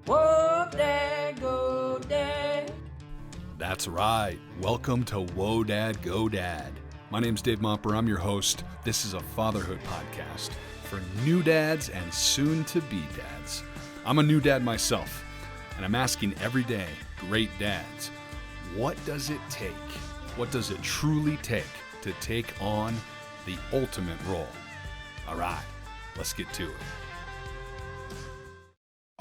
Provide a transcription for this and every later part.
Whoa, Dad, go, Dad. That's right. Welcome to Whoa Dad, Go Dad. My name's Dave Momper. I'm your host. This is a fatherhood podcast for new dads and soon-to-be dads. I'm a new dad myself, and I'm asking every day, great dads, what does it take? What does it truly take to take on the ultimate role? All right, let's get to it.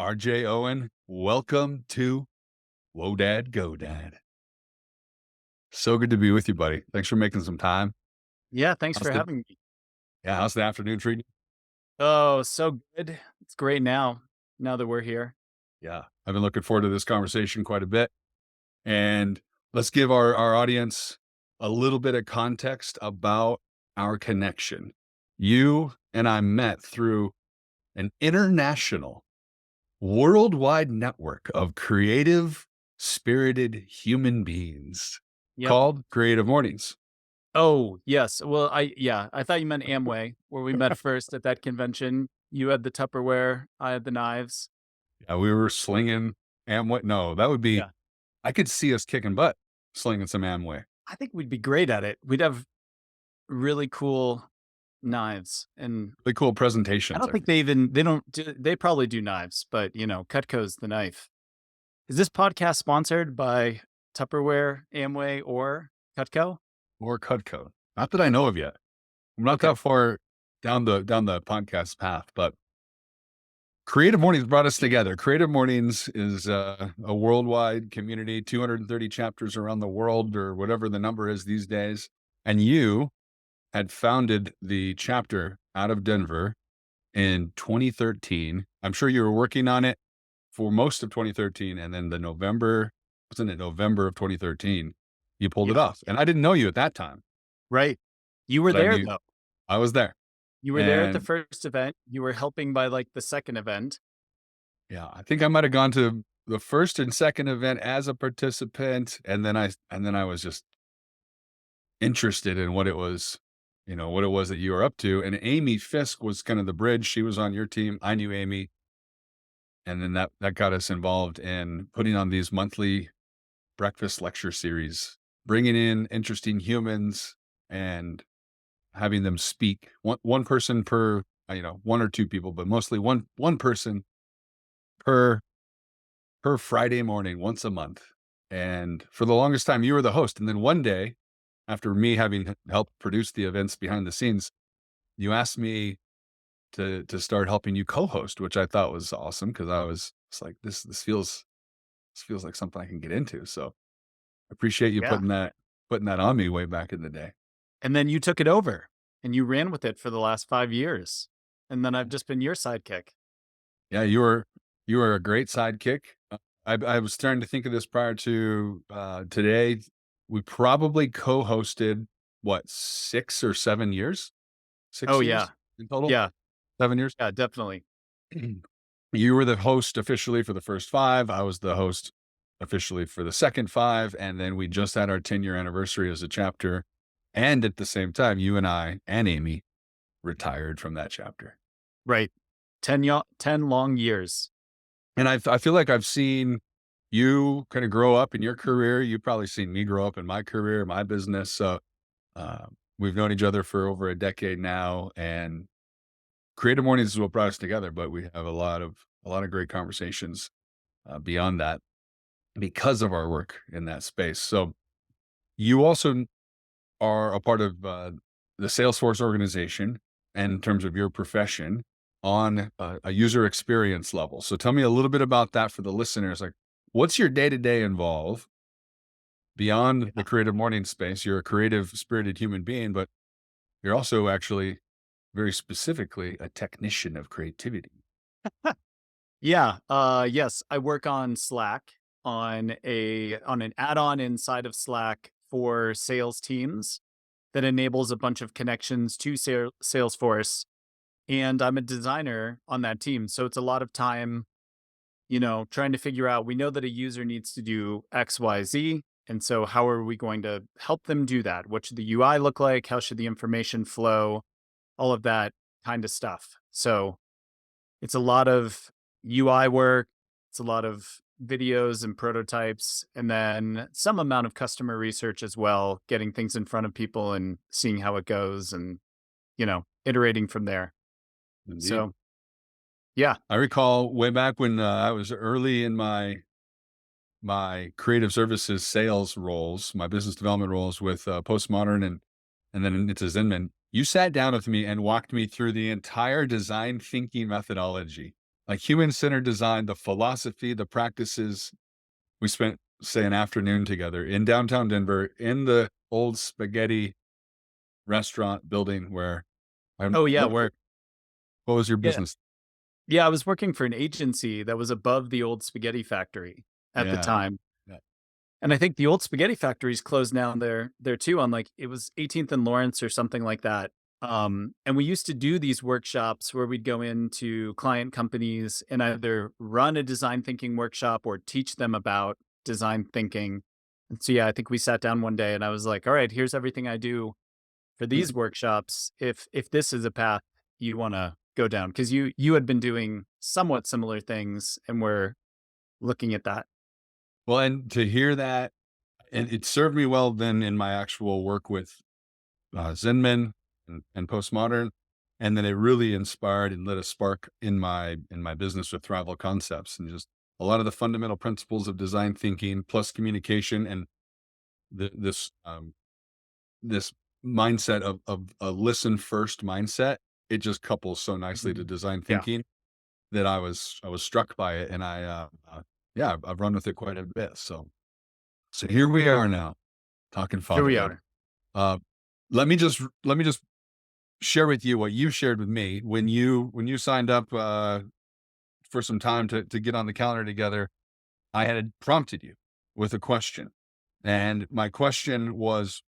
RJ Owen, welcome to Whoa Dad, Go Dad. So good to be with you, buddy. Thanks for making some time. Yeah, thanks for having me. Yeah, how's the afternoon treating Oh, so good. It's great now that we're here. you? Yeah, I've been looking forward to this conversation quite a bit. And let's give our audience a little bit of context about our connection. You and I met through an international, worldwide network of creative, spirited human beings Yep. called Creative Mornings. Oh, yes. Well, I thought you meant Amway, where we met first at that convention. You had the Tupperware, I had the knives. Yeah, we were slinging Amway. No, that would be, Yeah. I could see us kicking butt slinging some Amway. I think we'd be great at it. We'd have really cool knives, and Really cool I presentations. don't think they probably do knives, but Cutco's the knife. Is this podcast sponsored by Tupperware, Amway, or Cutco? Or Cutco. Not that I know of yet. I'm not Okay. that far down the podcast path, but Creative Mornings brought us together. Creative Mornings is a worldwide community, 230 chapters around the world, or whatever the number is these days. And you had founded the chapter out of Denver in 2013. I'm sure you were working on it for most of 2013, and then November of 2013, you pulled it Yeah. off. And I didn't know you at that time. Right. You were But I there knew- though. I was there. You were there at the And- first event. You were helping by the second event. Yeah, I think I might have gone to the first and second event as a participant, and then I was just interested in what it was, what it was that you were up to. And Amy Fisk was kind of the bridge. She was on your team. I knew Amy, and then that got us involved in putting on these monthly breakfast lecture series, bringing in interesting humans and having them speak. One person per, one or two people, but mostly one person per Friday morning, once a month. And for the longest time, you were the host. And then one day, after me having helped produce the events behind the scenes, you asked me to start helping you co-host, which I thought was awesome, because I was like, this feels like something I can get into. So I appreciate you Yeah. putting that on me way back in the day. And then you took it over and you ran with it for the last 5 years. And then I've just been your sidekick. Yeah, you were a great sidekick. I was starting to think of this prior to today. We probably co-hosted 6 or 7 years? 6 Oh, years yeah. in total? Yeah. 7 years? Yeah, definitely. You were the host officially for the first 5. I was the host officially for the second 5. And then we just had our 10-year anniversary as a chapter. And at the same time, you and I and Amy retired from that chapter. Right. 10 long years. And I feel like I've seen you kind of grow up in your career. You've probably seen me grow up in my career, my business. So we've known each other for over a decade now, and Creative Mornings is what brought us together. But we have a lot of great conversations beyond that because of our work in that space. So you also are a part of the Salesforce organization, and in terms of your profession, on a user experience level. So tell me a little bit about that for the listeners. Like, what's your day-to-day involve beyond the Creative Morning space? You're a creative, spirited human being, but you're also actually very specifically a technician of creativity. Yeah. Yes, I work on Slack on an add-on inside of Slack for sales teams that enables a bunch of connections to Salesforce. And I'm a designer on that team. So it's a lot of time, trying to figure out, we know that a user needs to do X, Y, Z. And so how are we going to help them do that? What should the UI look like? How should the information flow? All of that kind of stuff. So it's a lot of UI work, It's a lot of videos and prototypes, and then some amount of customer research as well, getting things in front of people and seeing how it goes and, iterating from there. Indeed. So, yeah. I recall way back when I was early in my creative services sales roles, my business development roles with Postmodern and then into Zenman. You sat down with me and walked me through the entire design thinking methodology, like human-centered design, the philosophy, the practices. We spent, say, an afternoon together in downtown Denver in the old spaghetti restaurant building where I Oh, yeah. what was your Yeah. business? Yeah. I was working for an agency that was above the old spaghetti factory at the Yeah. time. Yeah. And I think the old spaghetti factory's closed down there too on like it was 18th and Lawrence or something like that. And we used to do these workshops where we'd go into client companies and either run a design thinking workshop or teach them about design thinking. And so yeah, I think we sat down one day and I was like, all right, here's everything I do for these workshops. If this is a path you want to go down, because you had been doing somewhat similar things and we're looking at that. Well, and to hear that, and it served me well then in my actual work with Zenman and Postmodern, and then it really inspired and lit a spark in my business with Thrival Concepts, and just a lot of the fundamental principles of design thinking plus communication and this mindset of a listen first mindset. It just couples so nicely to Mhm. design Yeah, thinking that I was struck by it, and yeah, I've run with it quite a bit. So here we are now talking here we fatherhood. are. Uh, let me just share with you what you shared with me when you signed up for some time to get on the calendar together. I had prompted you with a question, and my question was,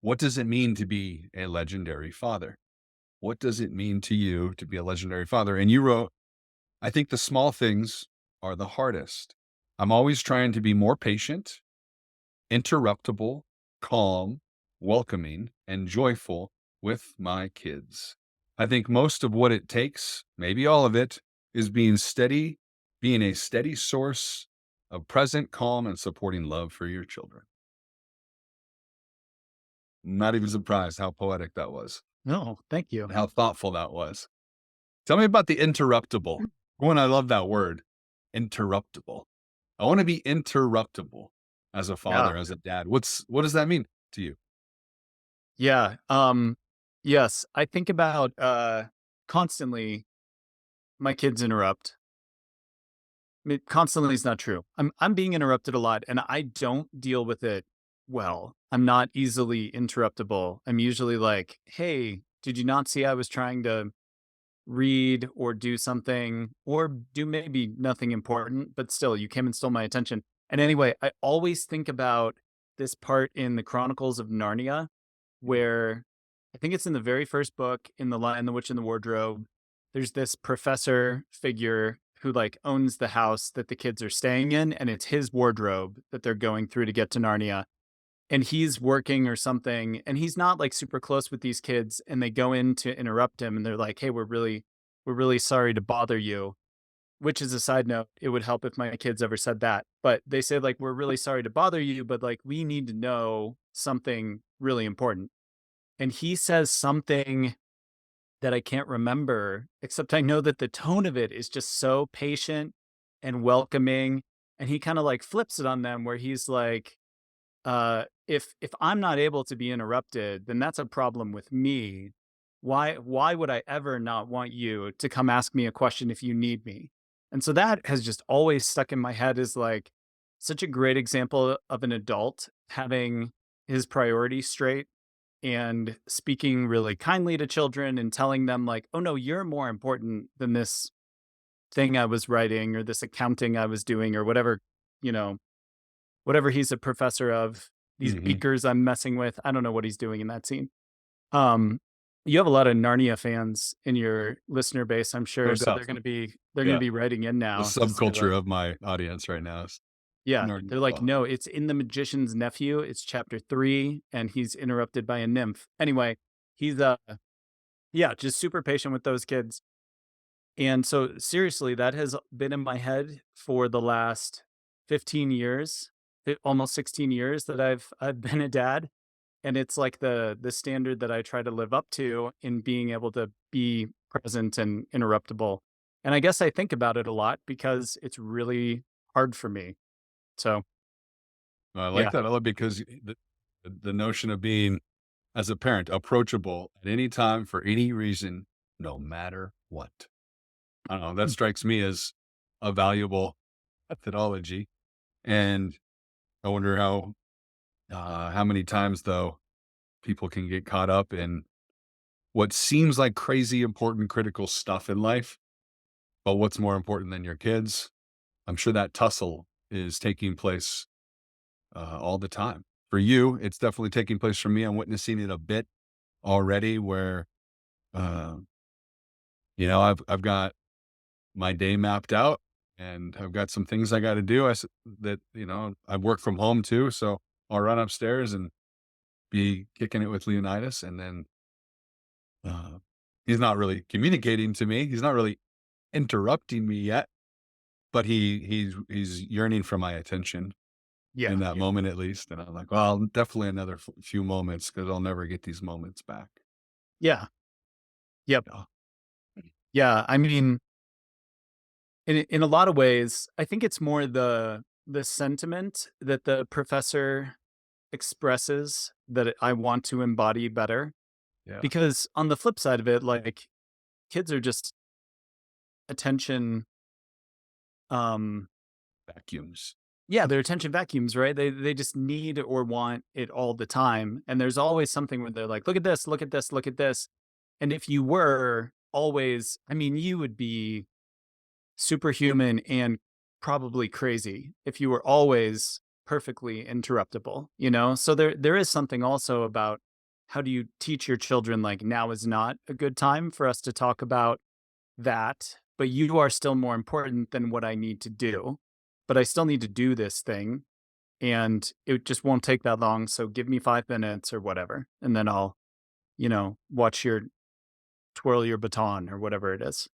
what does it mean to be a legendary father? What does it mean to you to be a legendary father? And you wrote, I think the small things are the hardest. I'm always trying to be more patient, interruptible, calm, welcoming, and joyful with my kids. I think most of what it takes, maybe all of it, is being a steady source of present, calm, and supporting love for your children. Not even surprised how poetic that was No, thank you. and how thoughtful that was. Tell me about the interruptible. One, I love that word, interruptible. I want to be interruptible as a Yeah. father, as a dad. What does that mean to you? Yeah. Yes, I think about constantly my kids interrupt. I mean, constantly is not true. I'm being interrupted a lot and I don't deal with it well. I'm not easily interruptible. I'm usually like, "Hey, did you not see I was trying to read or do something or do maybe nothing important, but still you came and stole my attention." And anyway, I always think about this part in the Chronicles of Narnia where I think it's in the very first book in The Lion, the Witch, and the Wardrobe. There's this professor figure who like owns the house that the kids are staying in, and it's his wardrobe that they're going through to get to Narnia. And he's working or something, and he's not like super close with these kids, and they go in to interrupt him, and they're like, "Hey, we're really sorry to bother you." Which is a side note, it would help if my kids ever said that. But they say like, "We're really sorry to bother you, but like we need to know something really important." And he says something that I can't remember, except I know that the tone of it is just so patient and welcoming. And he kind of like flips it on them where he's like, if I'm not able to be interrupted, then that's a problem with me. Why would I ever not want you to come ask me a question if you need me? And so that has just always stuck in my head as like such a great example of an adult having his priorities straight and speaking really kindly to children and telling them like, "Oh no, you're more important than this thing I was writing or this accounting I was doing or whatever, you know, whatever he's a professor of, these Mhm. beakers I'm messing with." I don't know what he's doing in that scene. Um, you have a lot of Narnia fans in your listener base, I'm No sure, so doubt. they're gonna be Yeah. writing in The now to say subculture like, of my audience right now is yeah, Narnia they're like, love. "No, it's in The Magician's Nephew, it's chapter 3, and he's interrupted by a nymph." Anyway, he's, yeah, just super patient with those kids. And so seriously, that has been in my head for the last 15 years, almost 16 years that I've been a dad. And it's like the standard that I try to live up to in being able to be present and interruptible. And I guess I think about it a lot because it's really hard for me. So I like yeah. that. I love because the notion of being, as a parent, approachable at any time for any reason, no matter what. I don't know. That strikes me as a valuable methodology. And I wonder how many times though people can get caught up in what seems like crazy important critical stuff in life, but what's more important than your kids? I'm sure that tussle is taking place all the time. For you, it's definitely taking place for me. I'm witnessing it a bit already where, uh, I've got my day mapped out and I've got some things I got to do. I work from home too. So I'll run upstairs and be kicking it with Leonidas. And then uh, he's not really communicating to me. He's not really interrupting me yet, but he's yearning for my attention in Yeah. that Yeah. moment at least. And I'm like, well, definitely another few moments because I'll never get these moments back. Yeah. Yep. Yeah. Yeah. I mean, in a lot of ways, I think it's more the sentiment that the professor expresses that I want to embody better. Yeah. Because on the flip side of it, like kids are just attention, um, Vacuums. yeah, they're attention vacuums, right? They just need or want it all the time. And there's always something where they're like, look at this, look at this, look at this. And if you were always, I mean, you would be superhuman and probably crazy if you were always perfectly interruptible, you know? So there is something also about how do you teach your children like now is not a good time for us to talk about that, but you are still more important than what I need to do. But I still need to do this thing and it just won't take that long. So give me 5 minutes or whatever. And then I'll, watch your twirl your baton or whatever it is.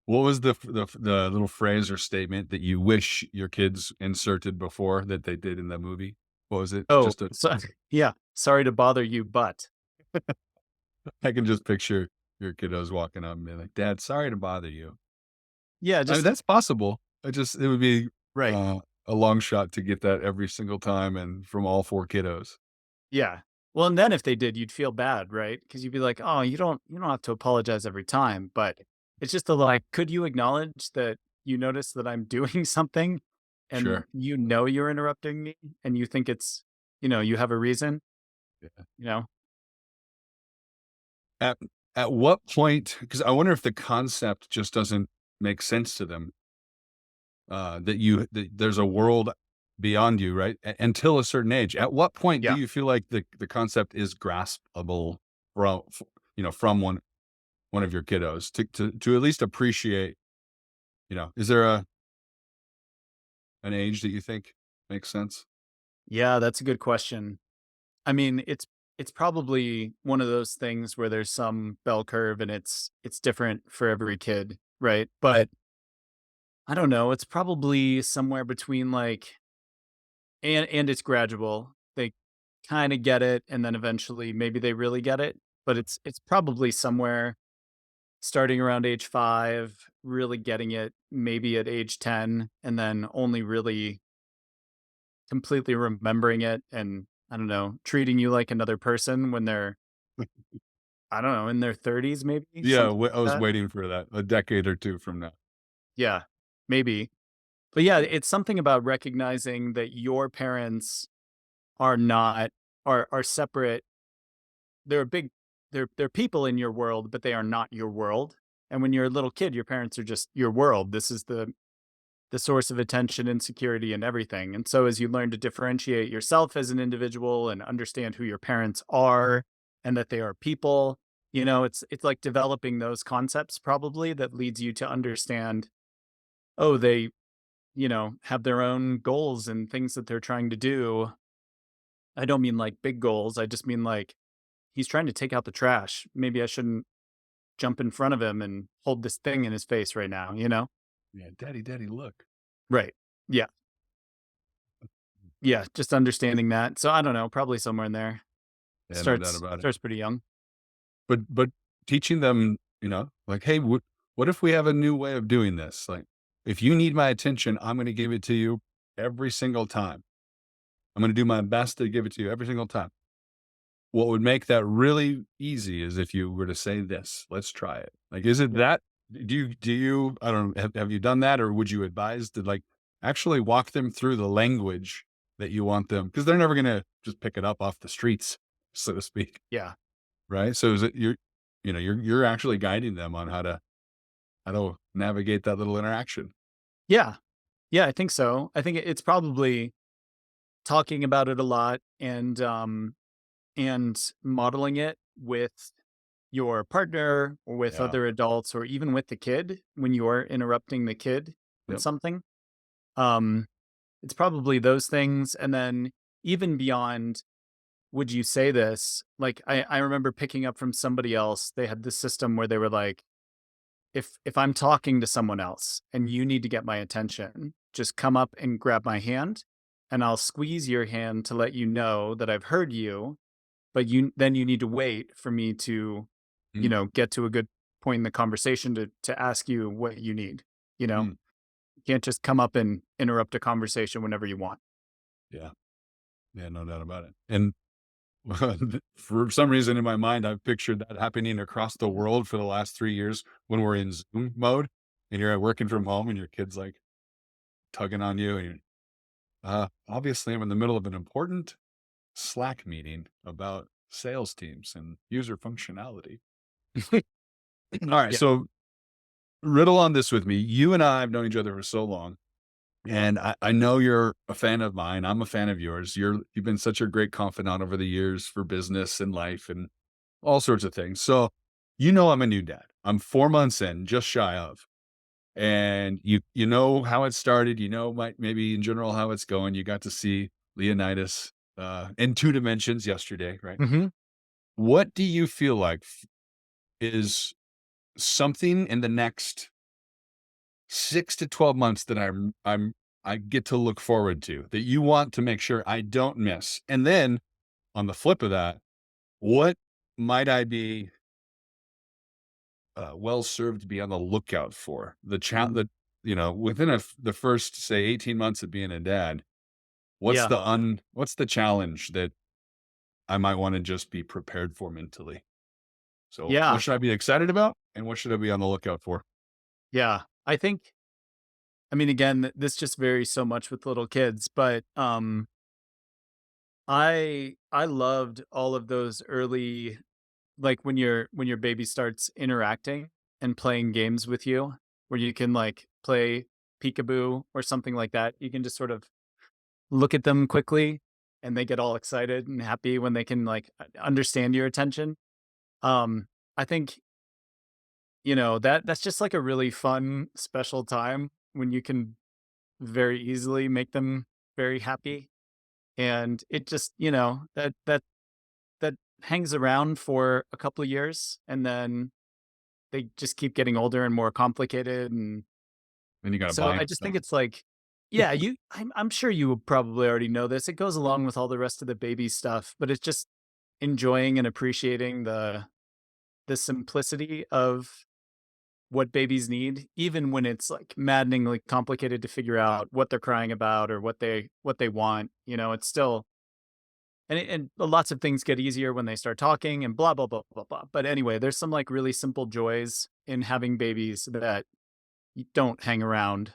What was the little phrase or statement that you wish your kids inserted before that they did in the movie? What was it? Oh, Just a so yeah. Sorry to bother you, but I can just picture your kiddos walking up and be like, "Dad, sorry to bother you." yeah, I mean, just that's possible. It would be right. uh, a long shot to get that every single time and from all 4 kiddos. Yeah. Well, and then if they did, you'd feel bad, right? Because you'd be like, "Oh, you don't have to apologize every time." But it's just the like, could you acknowledge that you notice that I'm doing something and Sure. you're interrupting me and you think it's, you have a reason, Yeah. you know? At at what point? Because I wonder if the concept just doesn't make sense to them, that there's a world beyond you, right? Until a certain age. At what point do Yeah. you feel like the concept is graspable from one of your kiddos to at least appreciate, is there an age that you think makes sense? Yeah, that's a good question. I mean, it's probably one of those things where there's some bell curve and it's different for every kid, right? But I don't know, it's probably somewhere between like and it's gradual. They kind of get it and then eventually maybe they really get it, but it's probably somewhere starting around age 5, really getting it maybe at age 10 and then only really completely remembering it and I don't know, treating you like another person when they're I don't know, in their 30s maybe, Yeah, something I like was that? waiting for that a decade or 2 from now. Yeah, maybe. But yeah, it's something about recognizing that your parents are not are separate. They're a big they're people in your world, but they are not your world. And when you're a little kid, your parents are just your world. This is the source of attention and security and everything. And so as you learn to differentiate yourself as an individual and understand who your parents are and that they are people, it's like developing those concepts probably that leads you to understand, oh, they, have their own goals and things that they're trying to do. I don't mean like big goals. I just mean like he's trying to take out the trash. Maybe I shouldn't jump in front of him and hold this thing in his face right now, you know? Yeah, daddy, look. Right. Yeah. Yeah, just understanding that. So I don't know, probably somewhere in there. Yeah, no doubt Starts about it. starts pretty young. But teaching them, like, hey, what if we have a new way of doing this? Like, if you need my attention, I'm going to give it to you every single time. I'm going to do my best to give it to you every single time. What would make that really easy is if you were to say this, let's try it. Like, is it Yep. that? Do you, I don't know, have you done that, or would you advise to like actually walk them through the language that you want them? Because they're never going to just pick it up off the streets, so to speak. Yeah. Right. So is it you're actually guiding them on how to navigate that little interaction. Yeah. Yeah, I think so. I think it's probably talking about it a lot and modeling it with your partner or with Yeah. other adults or even with the kid when you're interrupting the kid with Yep. something. Um, it's probably those things. And then even beyond, would you say this? Like I remember picking up from somebody else, they had this system where they were like, if I'm talking to someone else and you need to get my attention, just come up and grab my hand and I'll squeeze your hand to let you know that I've heard you, but you need to wait for me to, Mm, get to a good point in the conversation to ask you what you need, you know? mm, You can't just come up and interrupt a conversation whenever you want. yeah. Yeah, no doubt about it. And for some reason in my mind, I've pictured that happening across the world for the last 3 years when we're in Zoom mode and you're working from home and your kid's like tugging on you and obviously I'm in the middle of an important Slack meeting about sales teams and user functionality. All right. Yeah. So riddle on this with me. You and I have known each other for so long. And I know you're a fan of mine. I'm a fan of yours. You've been such a great confidant over the years for business and life and all sorts of things. So, I'm a new dad. I'm 4 months in, just shy of. And you know how it started. Maybe in general how it's going. You got to see Leonidas in 2 dimensions yesterday, right? Hmm. What do you feel like is something in the next 6 to 12 months that I get to look forward to, that you want to make sure I don't miss? And then on the flip of that, what might I be well served to be on the lookout for? Within the first, say, 18 months of being a dad, Yeah. what's the challenge that I might want to just be prepared for mentally? So what Yeah. should I be excited about and what should I be on the lookout for? Yeah. I mean, again, this just varies so much with little kids, but I loved all of those early, like when your baby starts interacting and playing games with you, where you can like play peekaboo or something like that. You can just sort of look at them quickly and they get all excited and happy when they can like understand your attention. I think, that's just like a really fun, special time when you can very easily make them very happy. And it just, that hangs around for a couple of years and then they just keep getting older and more complicated. And Then you got to so buy I them just stuff. think it's like, yeah, I'm sure you probably already know this. It goes along with all the rest of the baby stuff, but it's just enjoying and appreciating the simplicity of what babies need, even when it's like maddeningly complicated to figure out what they're crying about or what they want. It's still and lots of things get easier when they start talking and blah blah blah blah blah. But anyway, there's some like really simple joys in having babies that you don't hang around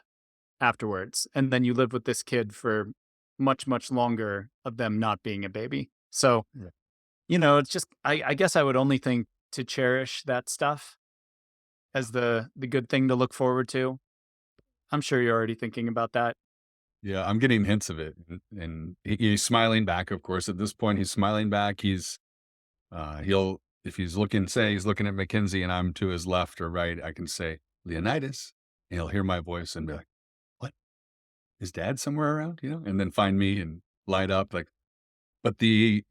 afterwards, and then you live with this kid for much much longer of them not being a baby. So Yeah. it's just I guess I would only think to cherish that stuff as the good thing to look forward to. I'm sure you're already thinking about that. Yeah, I'm getting hints of it, and he's smiling back. Of course, at this point, he's smiling back. He'll if he's looking, say he's looking at Mackenzie, and I'm to his left or right, I can say Leonidas, and he'll hear my voice and be like, "What? Is Dad somewhere around?" And then find me and light up like. But the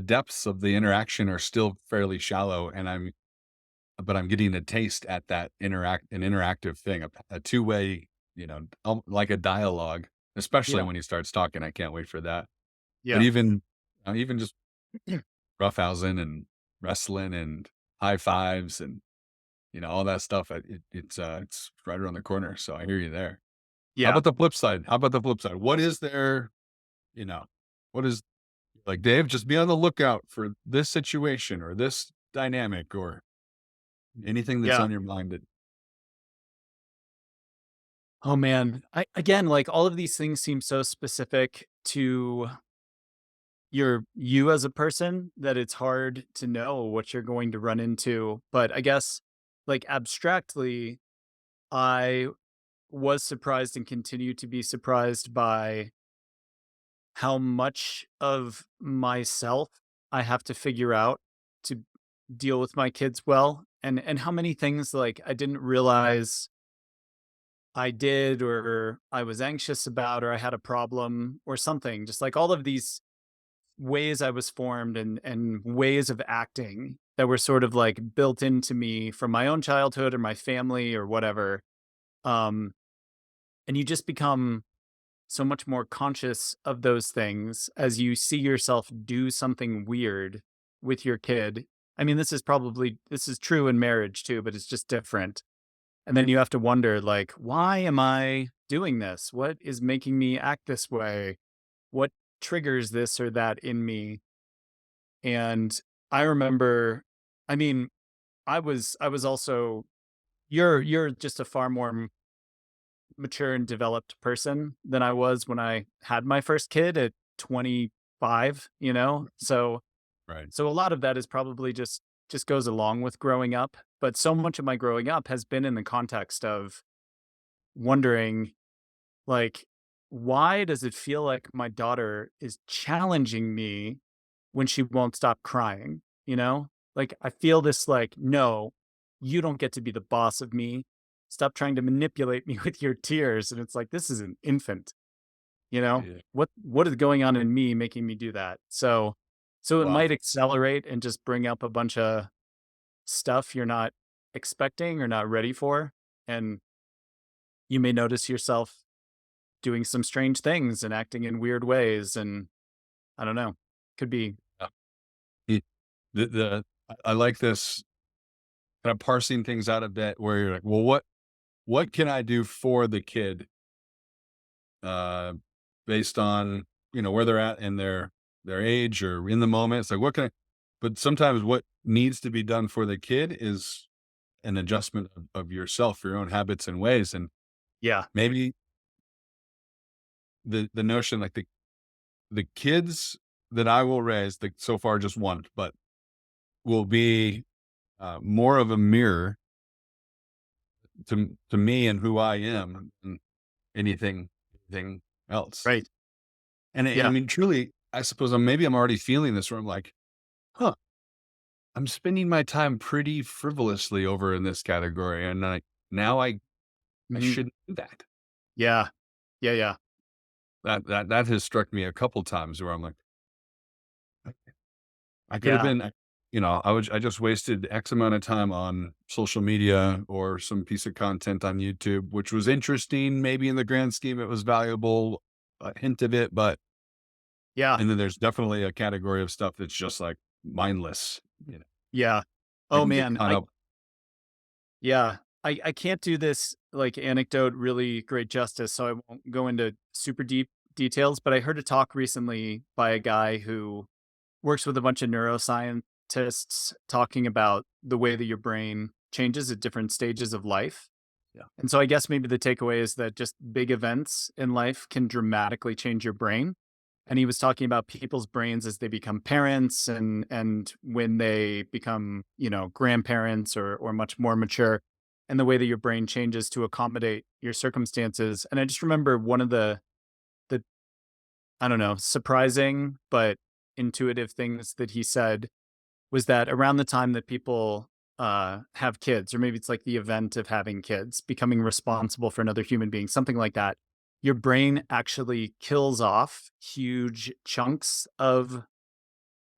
depths of the interaction are still fairly shallow, and but I'm getting a taste at that an interactive thing, a two-way, like a dialogue, especially Yeah. when he starts talking. I can't wait for that. But Yeah. even just roughhousing and wrestling and high fives and, all that stuff, it's right around the corner, so I hear you there. How Yeah. about the flip side? What is there, you know, what is like, Dave, just be on the lookout for this situation or this dynamic or anything that's Yeah. on your mind that Oh man. Again, like all of these things seem so specific to you as a person that it's hard to know what you're going to run into. But I guess like abstractly, I was surprised and continue to be surprised by how much of myself I have to figure out to deal with my kids well, and how many things like I didn't realize I did, or I was anxious about, or I had a problem or something. Just like all of these ways I was formed, and ways of acting that were sort of like built into me from my own childhood or my family or whatever. Um, and you just become so much more conscious of those things as you see yourself do something weird with your kid. I mean, this is true in marriage too, but it's just different. And then you have to wonder, like, why am I doing this? What is making me act this way? What triggers this or that in me? And I remember, I mean, I was also you're just a far more mature and developed person than I was when I had my first kid at 25, you know? right. So a lot of that is probably just goes along with growing up, but so much of my growing up has been in the context of wondering, like, why does it feel like my daughter is challenging me when she won't stop crying, you know? Like, I feel this like, "No, you don't get to be the boss of me. Stop trying to manipulate me with your tears." And it's like, "This is an infant," you know? Yeah. What is going on in me making me do that? So it Wow. might accelerate and just bring up a bunch of stuff you're not expecting or not ready for, and you may notice yourself doing some strange things and acting in weird ways, and I don't know. Could be. Yeah. It I like this kind of parsing things out a bit where you're like, "Well, what can I do for the kid, uh, based on, where they're at in their age or in the moment?" It's like, "What can I," but sometimes what needs to be done for the kid is an adjustment of yourself, your own habits and ways, and Yeah. maybe the notion, like, the kids that I will raise, like, so far just one, but will be, more of a mirror to me and who I am than anything else. Right. And I Yeah. mean, truly, I suppose I'm already feeling this where I'm like, "Huh, I'm spending my time pretty frivolously over in this category, and I Mhm. shouldn't do that." Yeah. Yeah, yeah. That has struck me a couple times where I'm like, I could have Yeah. been, I just wasted X amount of time on social media or some piece of content on YouTube, which was interesting. Maybe in the grand scheme, it was valuable, a hint of it, but, Yeah. and then there's definitely a category of stuff that's just like mindless. Yeah. I Oh, can get man. caught up. Yeah. I can't do this, like, anecdote really great justice, so I won't go into super deep details, but I heard a talk recently by a guy who works with a bunch of neuroscientists talking about the way that your brain changes at different stages of life. Yeah. And so I guess maybe the takeaway is that just big events in life can dramatically change your brain. And he was talking about people's brains as they become parents, and when they become, grandparents or much more mature, and the way that your brain changes to accommodate your circumstances. And I just remember one of the I don't know, surprising but intuitive things that he said was that around the time that people have kids, or maybe it's like the event of having kids, becoming responsible for another human being, something like that, your brain actually kills off huge chunks of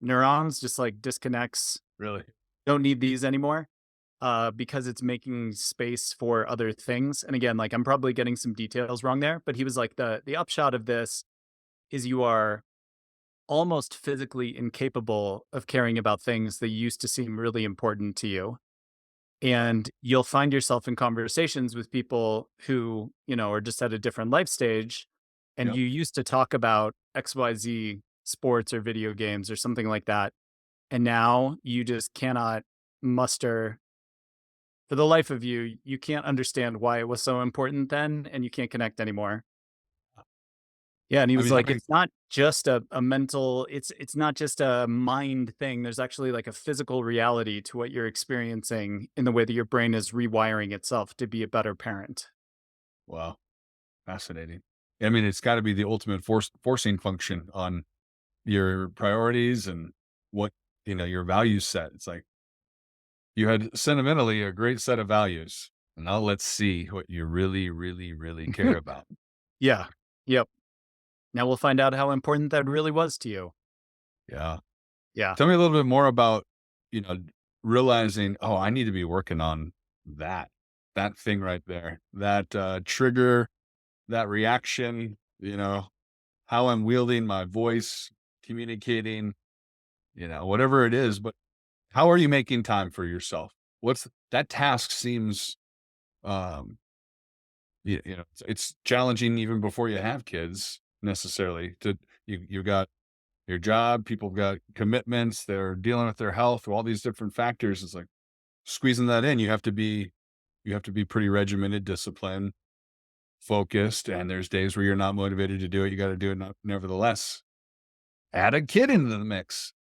neurons, just like disconnects, Really? don't need these anymore. because it's making space for other things. And again, like I'm probably getting some details wrong there, but he was like the upshot of this is you are almost physically incapable of caring about things that used to seem really important to you. And you'll find yourself in conversations with people who, are just at a different life stage. And Yep. you used to talk about XYZ sports or video games or something like that. And now you just cannot muster for the life of you, you can't understand why it was so important then and you can't connect anymore. Yeah, and he I was mean, that like, makes "It's not just a mental it's not just a mind thing, there's actually, like, a physical reality to what you're experiencing in the way that your brain is rewiring itself to be a better parent." wow, fascinating. I mean, it's got to be the ultimate forcing function on your priorities and what your value set. It's like you had sentimentally a great set of values. And now let's see what you really, really, really care about. Yeah. Yep. Now we'll find out how important that really was to you. Yeah. Yeah. Tell me a little bit more about, you know, realizing, oh, I need to be working on that thing right there, that trigger, that reaction, how I'm wielding my voice, communicating, whatever it is. But how are you making time for yourself? What's that task seems, um, it's challenging even before you have kids necessarily you got your job, people got commitments, they're dealing with their health, all these different factors. It's like squeezing that in. You have to be pretty regimented, disciplined, focused, and there's days where you're not motivated to do it. You got to do it nevertheless. Add a kid into the mix.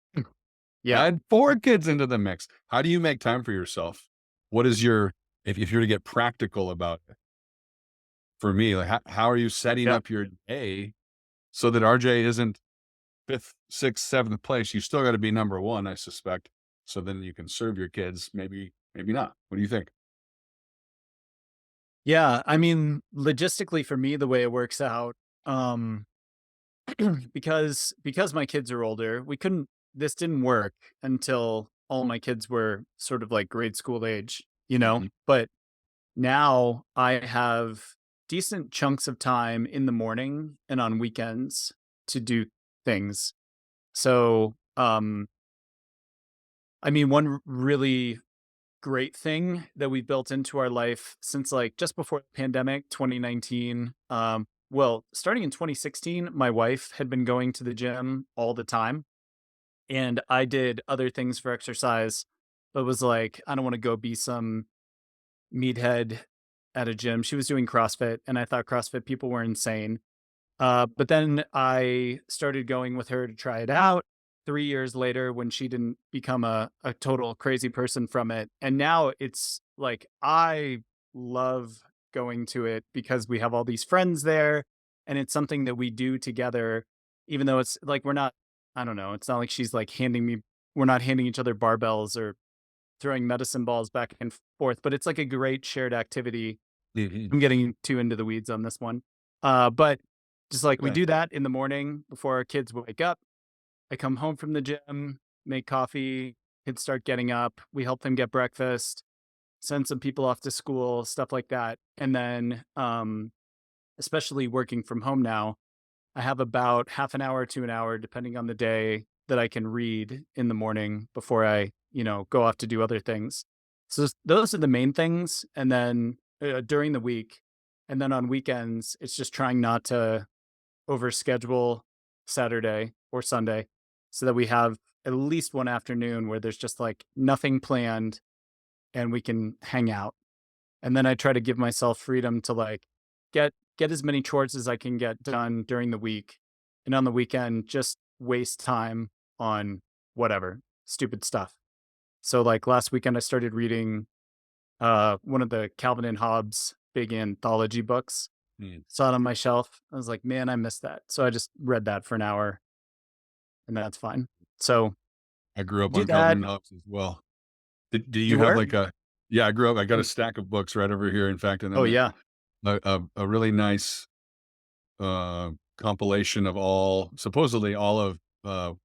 Yeah. Add 4 kids into the mix. How do you make time for yourself? What is your if you're to get practical about it? For me, like how are you setting Yeah. up your day so that RJ isn't 5th, 6th, 7th place? You still got to be number 1, I suspect. So then you can serve your kids. Maybe not. What do you think? Yeah, I mean, logistically for me, the way it works out, um, because my kids are older, we couldn't this didn't work until all my kids were sort of like grade school age, Mhm. But now I have decent chunks of time in the morning and on weekends to do things. So, I mean, one really great thing that we built into our life since like just before the pandemic, 2019. Well, starting in 2016, my wife had been going to the gym all the time, and I did other things for exercise, but was like, I don't want to go be some meathead at a gym. She was doing CrossFit, and I thought CrossFit people were insane. But then I started going with her to try it out 3 years later when she didn't become a total crazy person from it. And now it's like I love going to it because we have all these friends there and it's something that we do together, even though it's like I don't know, it's not like she's like we're not handing each other barbells or throwing medicine balls back and forth, but it's like a great shared activity. Mhm. I'm getting too into the weeds on this one. But just like we Okay. do that in the morning before our kids wake up. I come home from the gym, make coffee, kids start getting up. We help them get breakfast, send some people off to school, stuff like that. And then, especially working from home now, I have about half an hour to an hour, depending on the day, that I can read in the morning before I, go off to do other things. So those are the main things. And then during the week, and then on weekends, it's just trying not to overschedule Saturday or Sunday so that we have at least one afternoon where there's just like nothing planned and we can hang out. And then I try to give myself freedom to like get as many chores as I can get done during the week. And on the weekend, just waste time on whatever stupid stuff. So like last weekend I started reading one of the Calvin and Hobbes big anthology books. Mm. Saw it on my shelf. I was like, man, I missed that. So I just read that for an hour and that's fine. So I grew up do on Calvin that. and Hobbes as well. Do you You have were? like a Yeah, I grew up I got a Mm. stack of books right over here, in fact, and Oh then yeah. a really nice, compilation of supposedly all of,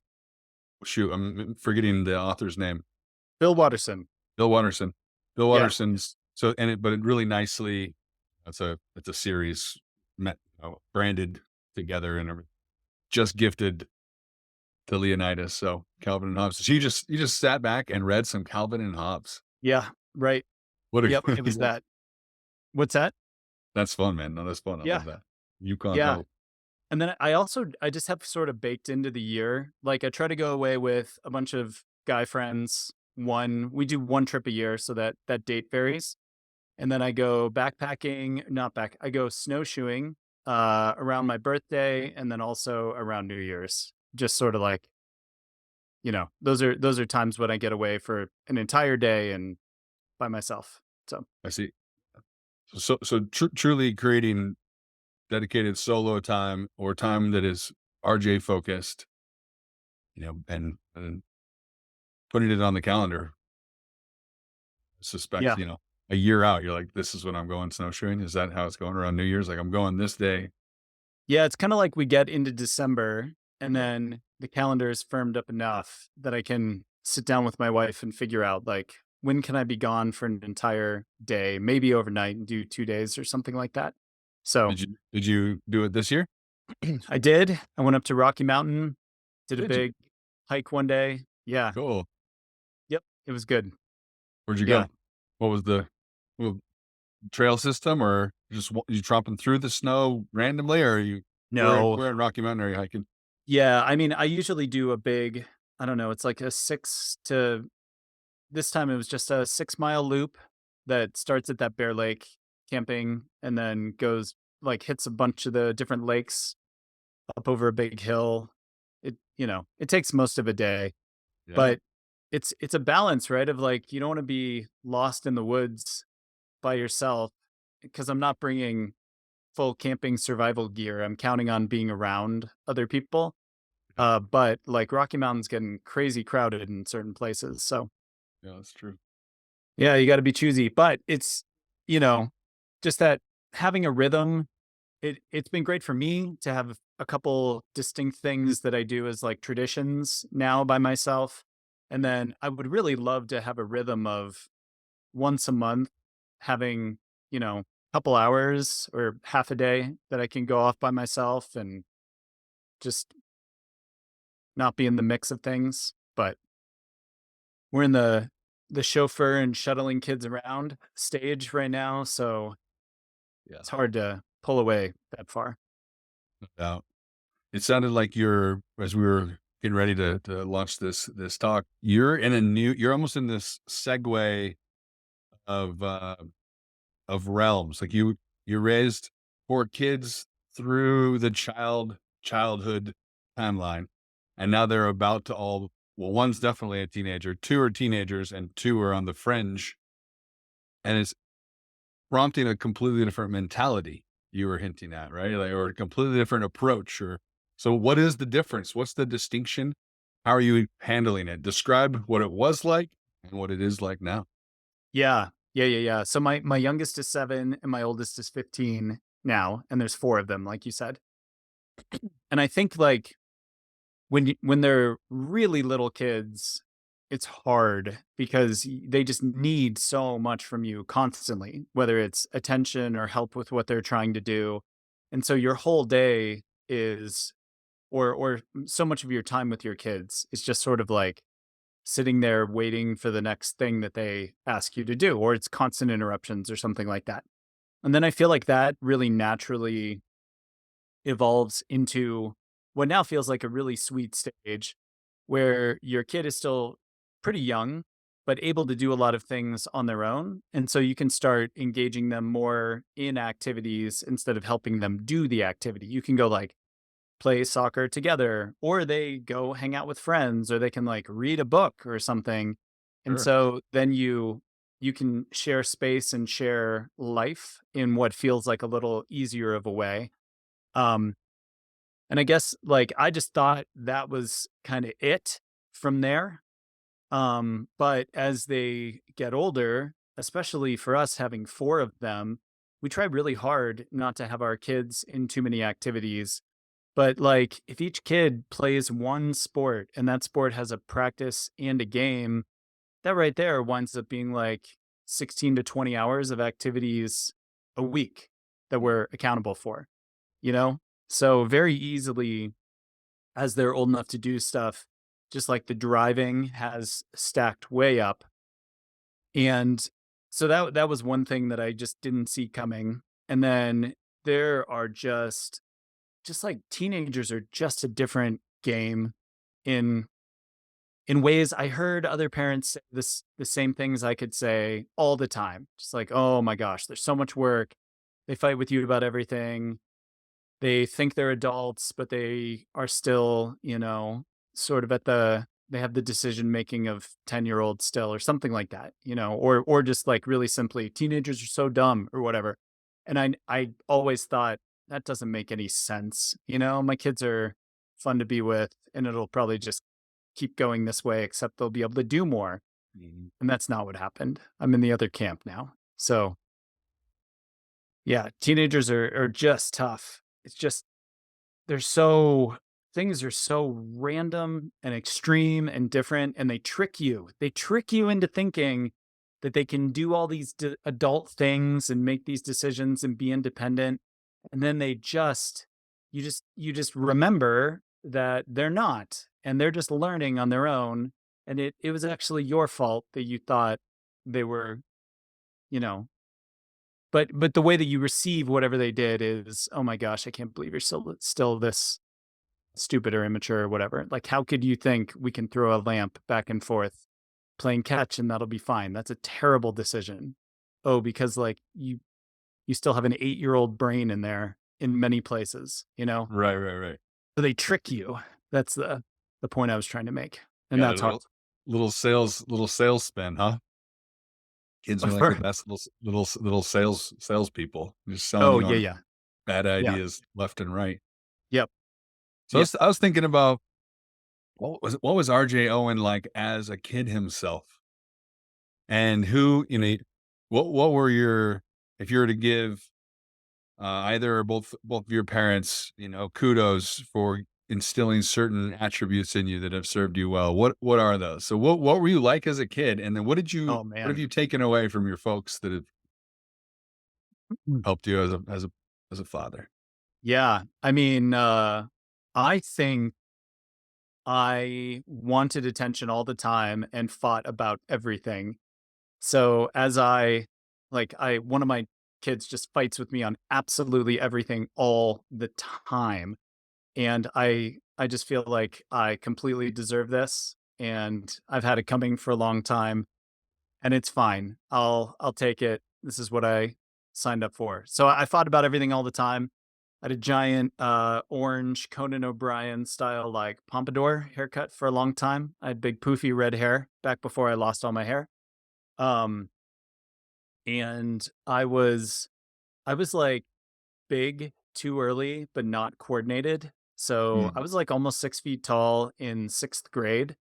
shoot, I'm forgetting the author's name. Bill Watterson. Bill Watterson. Bill Yeah. Watterson's but it really nicely, it's a series branded together and everything. Just gifted to Leonidas, so Calvin and Hobbes. So you just sat back and read some Calvin and Hobbes. Yeah. Right. What a Yep. It was that. What's that? that's fun, man. No, that's fun. I Yeah. love that. Yukon Yeah. Hope. And then I just have sort of baked into the year. Like I try to go away with a bunch of guy friends. We do one trip a year, so that date varies. And then I go backpacking, not back. I go snowshoeing around my birthday, and then also around New Year's. Just sort of like, those are times when I get away for an entire day and by myself. So I see. Truly creating dedicated solo time or time that is RJ focused, and putting it on the calendar. Suspect, yeah. a year out, you're like, this is when I'm going snowshoeing. Is that how it's going around New Year's? Like I'm going this day. Yeah, it's kind of like we get into December and then the calendar is firmed up enough that I can sit down with my wife and figure out like when can I be gone for an entire day, maybe overnight and do 2 days or something like that. So Did you do it this year? I did. I went up to Rocky Mountain, did a Did you? big hike one day. Yeah. Cool. Yep. It was good. Where'd you Yeah. go? What was the well, trail system, or you tromping through the snow randomly, or are you No. where in Rocky Mountain are you hiking? Yeah. I mean, I usually do a big, I don't know, it's like this time it was just a 6 mile loop that starts at that Bear Lake camping and then goes like hits a bunch of the different lakes up over a big hill. It takes most of a day, Yeah. but it's a balance, right? Of like, you don't want to be lost in the woods by yourself because I'm not bringing full camping survival gear. I'm counting on being around other people. But like Rocky Mountain's getting crazy crowded in certain places. So Yeah, that's true. yeah, you gotta be choosy, but you know, just that having a rhythm, it's been great for me to have a couple distinct things that I do as, like, traditions now by myself, and then I would really love to have a rhythm of once a month having, a couple hours or half a day that I can go off by myself and just not be in the mix of things, but we're in the chauffeur and shuttling kids around stage right now, so Yeah. it's hard to pull away that far. No doubt. It sounded like as we were getting ready to launch this talk, you're almost in this segue of realms. Like you raised 4 kids through the childhood timeline, and now they're about to one's definitely a teenager, 2 are teenagers, and 2 are on the fringe, and it's prompting a completely different mentality you were hinting at, right? Like, or a completely different approach. Or so, what is the difference? What's the distinction? How are you handling it? Describe what it was like and what it is like now. Yeah. Yeah, yeah, yeah. So my youngest is 7 and my oldest is 15 now, and there's 4 of them, like you said. And I think, like, when they're really little kids, it's hard because they just need so much from you constantly, whether it's attention or help with what they're trying to do. And so your whole day is or so much of your time with your kids is just sort of like sitting there waiting for the next thing that they ask you to do, or it's constant interruptions or something like that. And then I feel like that really naturally evolves into what now feels like a really sweet stage where your kid is still pretty young, but able to do a lot of things on their own. And so you can start engaging them more in activities instead of helping them do the activity. You can go like, play soccer together, or they go hang out with friends, or they can like read a book or something. And Sure. so then you can share space and share life in what feels like a little easier of a way. Um, and I guess like I just thought that was kind of it from there. But as they get older, especially for us having 4 of them, we try really hard not to have our kids in too many activities, but, like, if each kid plays one sport and that sport has a practice and a game, that right there winds up being like 16 to 20 hours of activities a week that we're accountable for, you know? So very easily, as they're old enough to do stuff, just like the driving has stacked way up. And so that was one thing that I just didn't see coming. And then there are just like teenagers are just a different game in ways. I heard other parents say the same things I could say all the time. Just like, oh my gosh, there's so much work. They fight with you about everything. They think they're adults, but they are still, sort of they have the decision making of 10-year-olds still, or something like that, or just like really simply, teenagers are so dumb or whatever. And I always thought that doesn't make any sense. My kids are fun to be with, and it'll probably just keep going this way, except they'll be able to do more. Mhm. And that's not what happened. I'm in the other camp now. So yeah, teenagers are just tough. It's just they're so things are so random and extreme and different, and they trick you. They trick you into thinking that they can do all these adult things and make these decisions and be independent, and then you just remember that they're not, and they're just learning on their own, and it was actually your fault that you thought they were, you know but the way that you receive whatever they did is, oh my gosh, I can't believe you're still this stupid or immature or whatever. Like, how could you think we can throw a lamp back and forth playing catch and that'll be fine? That's a terrible decision. Oh, because like you still have an 8-year-old brain in there in many places, Right, right, right. So they trick you. That's the point I was trying to make. And Yeah, that's hard. little sales spin, huh? Kids are like the best little salespeople, just selling Oh, you yeah, on yeah. bad Yeah. ideas left and right. Yep. So Yeah. I was thinking about what was RJ Owen like as a kid himself? And who, what were your, if you were to give either or both of your parents, kudos for instilling certain attributes in you that have served you well. What are those? So what were you like as a kid? And then Oh what have man. you taken away from your folks that have Mm. helped you as a father? Yeah. I mean, I think I wanted attention all the time and fought about everything. So as one of my kids just fights with me on absolutely everything all the time. And I just feel like I completely deserve this. And I've had it coming for a long time, and it's fine. I'll take it. This is what I signed up for. So I fought about everything all the time. I had a giant orange Conan O'Brien style like pompadour haircut for a long time. I had big poofy red hair back before I lost all my hair. Um, and I was like big too early, but not coordinated. So I Mm. was like almost 6 feet tall in sixth grade.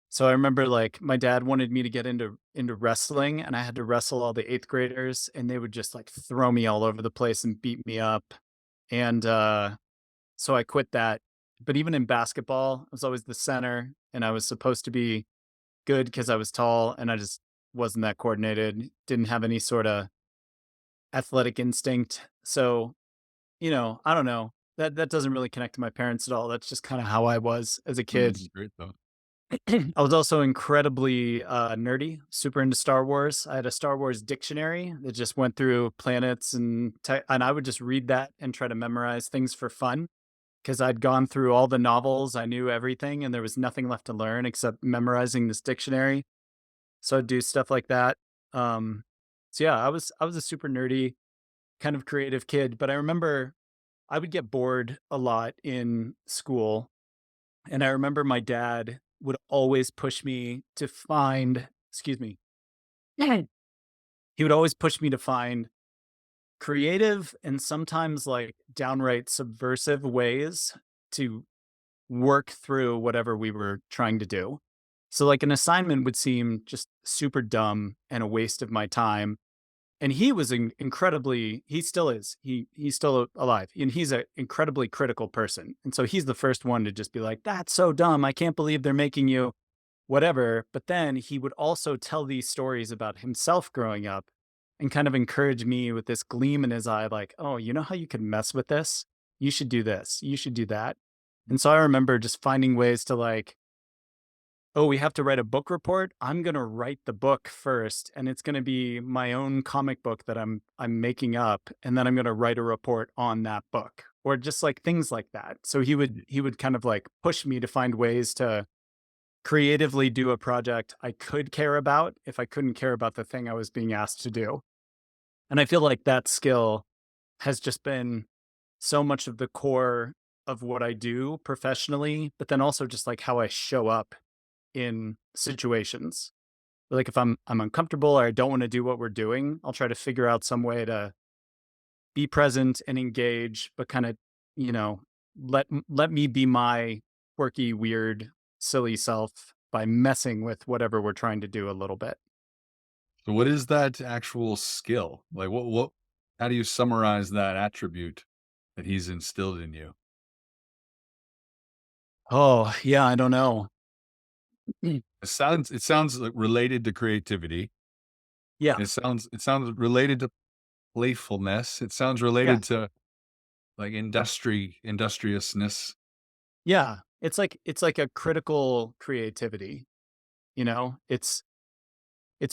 So I remember like my dad wanted me to get into wrestling, and I had to wrestle all the eighth graders, and they would just like throw me all over the place and beat me up. And so I quit that. But even in basketball, I was always the center, and I was supposed to be good because I was tall, and I just wasn't that coordinated, didn't have any sort of athletic instinct. So, I don't know. That doesn't really connect to my parents at all. That's just kind of how I was as a This kid. is great though. I was also incredibly nerdy, super into Star Wars. I had a Star Wars dictionary that just went through planets and I would just read that and try to memorize things for fun because I'd gone through all the novels, I knew everything, and there was nothing left to learn except memorizing this dictionary. So I'd do stuff like that. Um, so yeah, I was a super nerdy kind of creative kid, but I remember I would get bored a lot in school, and I remember my dad would always push me to find, excuse me, he would always push me to find creative and sometimes like downright subversive ways to work through whatever we were trying to do. So like an assignment would seem just super dumb and a waste of my time. And he was incredibly, he still is, he's still alive, and he's an incredibly critical person. And so he's the first one to just be like, that's so dumb. I can't believe they're making you whatever. But then he would also tell these stories about himself growing up and kind of encourage me with this gleam in his eye, like, oh, you know how you can mess with this? You should do this. You should do that. And so I remember just finding ways to like, oh, we have to write a book report. I'm going to write the book first, and it's going to be my own comic book that I'm making up, and then I'm going to write a report on that book, or just like things like that. So he would kind of like push me to find ways to creatively do a project I could care about if I couldn't care about the thing I was being asked to do. And I feel like that skill has just been so much of the core of what I do professionally, but then also just like how I show up in situations. Like if I'm uncomfortable or I don't want to do what we're doing, I'll try to figure out some way to be present and engage, but kind of, you know, let me be my quirky, weird, silly self by messing with whatever we're trying to do a little bit. So what is that actual skill? Like what how do you summarize that attribute that he's instilled in you? Oh, yeah, I don't know. Mm. It sounds like related to creativity. Yeah, It sounds related to playfulness. It sounds yeah, related to like industriousness. yeah. It's like a critical creativity, you know? It's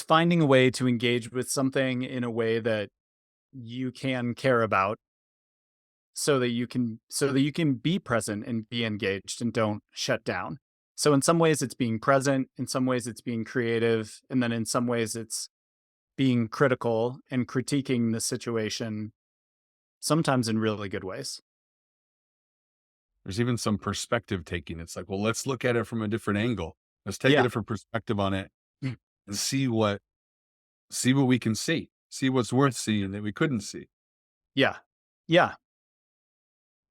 finding a way to engage with something in a way that you can care about so that you can be present and be engaged and don't shut down. So in some ways it's being present, in some ways it's being creative, and then in some ways it's being critical and critiquing the situation, sometimes in really good ways. There's even some perspective taking. It's like, well, let's look at it from a different angle. Let's take a Yeah. different perspective on it Mm. and see what we can see. See what's worth seeing that we couldn't see. Yeah. Yeah.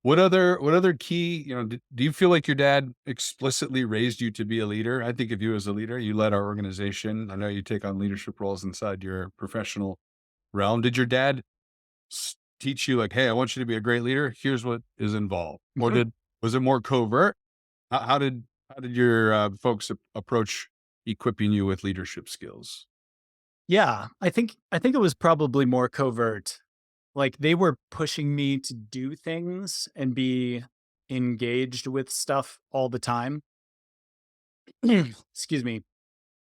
What other key, do you feel like your dad explicitly raised you to be a leader? I think of you as a leader. You led our organization. I know you take on leadership roles inside your professional realm. Did your dad teach you like, hey, I want you to be a great leader? Here's what is involved. Or Mhm. was it more covert? How did your folks approach equipping you with leadership skills? Yeah. I think it was probably more covert. Like they were pushing me to do things and be engaged with stuff all the time. Excuse me.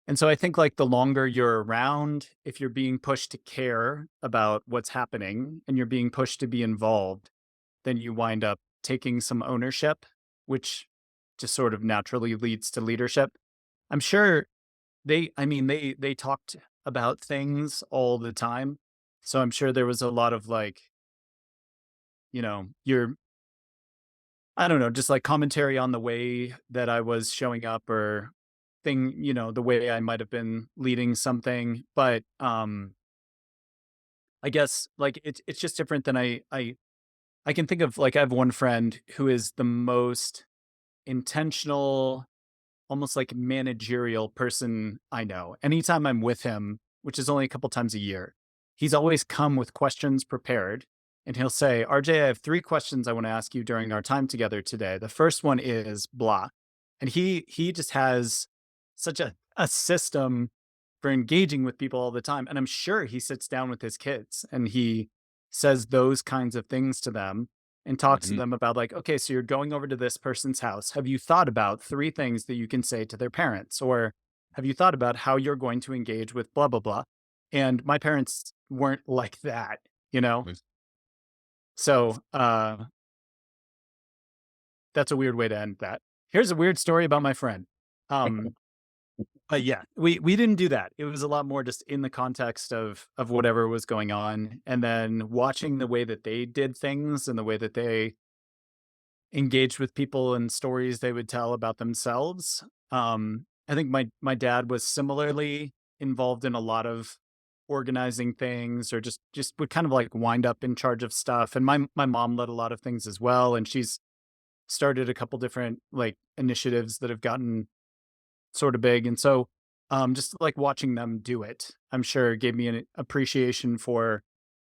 And so I think like the longer you're around, if you're being pushed to care about what's happening and you're being pushed to be involved, then you wind up taking some ownership, which just sort of naturally leads to leadership. I'm sure they talked about things all the time. So I'm sure there was a lot of like, your I don't know, just like commentary on the way that I was showing up or the way I might have been leading something. But I guess like it's just different than I can think of like I have one friend who is the most intentional, almost like managerial person I know. Anytime I'm with him, which is only a couple times a year, he's always come with questions prepared. And he'll say, RJ, I have 3 questions I want to ask you during our time together today. The first one is blah. And he just has such a system for engaging with people all the time. And I'm sure he sits down with his kids and he says those kinds of things to them and talks to Mhm. them about like, okay, so you're going over to this person's house. Have you thought about 3 things that you can say to their parents? Or have you thought about how you're going to engage with blah, blah, blah? And my parents weren't like that, you know? Was- So that's a weird way to end that. Here's a weird story about my friend. Um, but yeah, we didn't do that. It was a lot more just in the context of whatever was going on, and then watching the way that they did things and the way that they engaged with people and stories they would tell about themselves. I think my dad was similarly involved in a lot of organizing things or just would kind of like wind up in charge of stuff. And my mom led a lot of things as well. And she's started a couple different like initiatives that have gotten sort of big. And so just like watching them do it, I'm sure gave me an appreciation for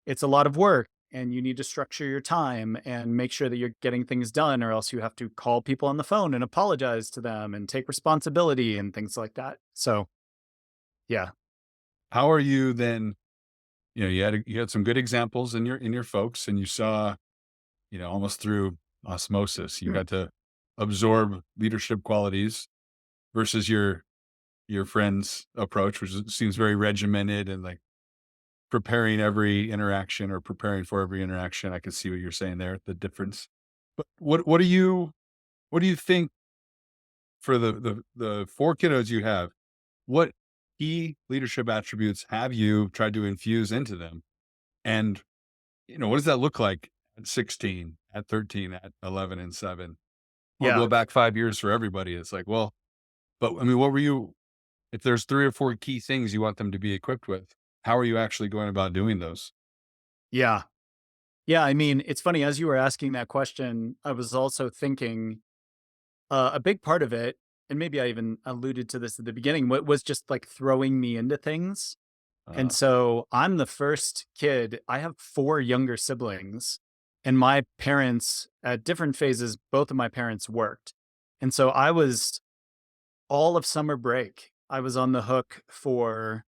it's a lot of work, and you need to structure your time and make sure that you're getting things done, or else you have to call people on the phone and apologize to them and take responsibility and things like that. So, yeah. How are you then? You had some good examples in your folks, and you saw, almost through osmosis, you Mm. got to absorb leadership qualities versus your friend's approach, seems very regimented and like preparing every interaction or preparing for every interaction. I can see what you're saying there, the difference. But what do you think for the four kiddos you have, what key leadership attributes have you tried to infuse into them? And, what does that look like at 16, at 13, at 11 and 7? Or Yeah. go back 5 years for everybody. It's like, well, but I mean, if there's three or four key things you want them to be equipped with, how are you actually going about doing those? Yeah. Yeah. I mean, it's funny, as you were asking that question, I was also thinking a big part of it, and maybe I even alluded to this at the beginning, was just like throwing me into things. And Uh, so I'm the first kid. I have four younger siblings, and my parents, at different phases, both of my parents worked. And so I was all of summer break, I was on the hook for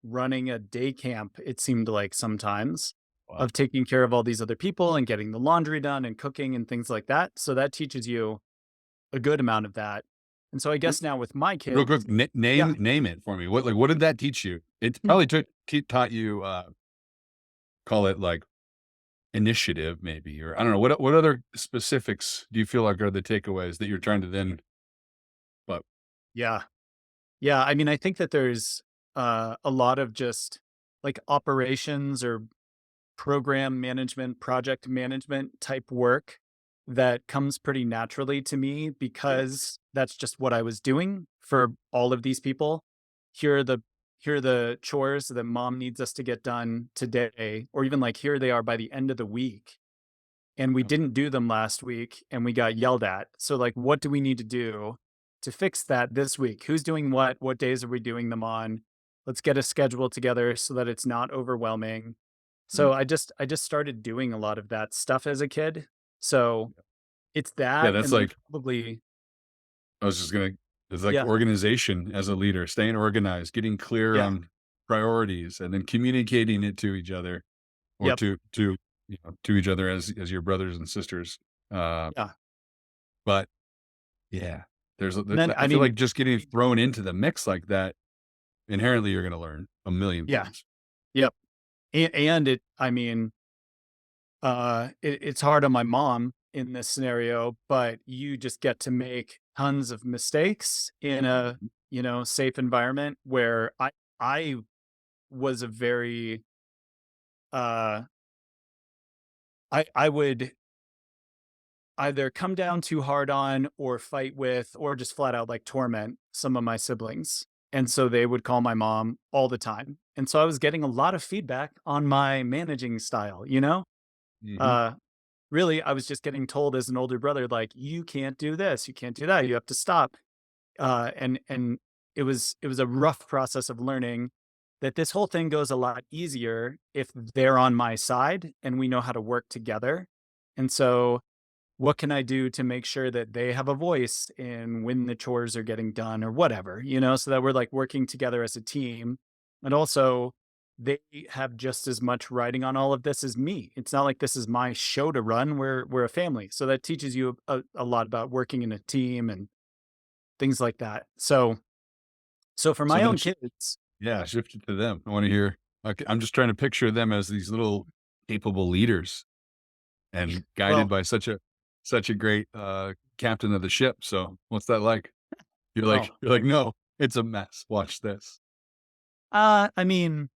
running a day camp, it seemed like sometimes, wow. of taking care of all these other people and getting the laundry done and cooking and things like that. So that teaches you a good amount of that. And so I Re- guess now with my Real kids, quick, yeah. name it for me. What did that teach you? It Mm. probably taught you, call it like initiative, maybe, or I don't know. What other specifics do you feel like are the takeaways that you're trying to then? But Yeah. Yeah, I mean, I think that there's a lot of just like operations or program management, project management type work that comes pretty naturally to me because that's just what I was doing for all of these people. Here are the here are the chores that mom needs us to get done today, or even like here they are by the end of the week. And we didn't do them last week and we got yelled at. So like what do we need to do to fix that this week? Who's doing what? What days are we doing them on? Let's get a schedule together so that it's not overwhelming. So I just started doing a lot of that stuff as a kid. So it's yeah, that, that's and then like probably I was just gonna. It's like yeah, organization as a leader, staying organized, getting clear yeah, on priorities, and then communicating it to each other or yep, to each other as your brothers and sisters. Uh, yeah. but yeah, And then I I feel mean, like just getting thrown into the mix like that, inherently you're going to learn a million yeah, things. yep. And it I mean, it's hard on my mom in this scenario, but you just get to make tons of mistakes in a, safe environment where I was a very uh I would either come down too hard on or fight with or just flat out like torment some of my siblings. And so they would call my mom all the time. And so I was getting a lot of feedback on my managing style, you know? Hmm. Uh really I was just getting told as an older brother like you can't do this, you can't do that, you have to stop. And it was a rough process of learning that this whole thing goes a lot easier if they're on my side and we know how to work together. And so what can I do to make sure that they have a voice in when the chores are getting done or whatever, so that we're like working together as a team. And also, they have just as much writing on all of this as me. It's not like this is my show to run. We're a family. So that teaches you a lot about working in a team and things like that. So for So my then, own kids, yeah, shift it to them. I want to hear. Like, I'm just trying to picture them as these little capable leaders and guided well, by such a great captain of the ship. So what's that like? oh, You're like, no, it's a mess. Watch this. I mean,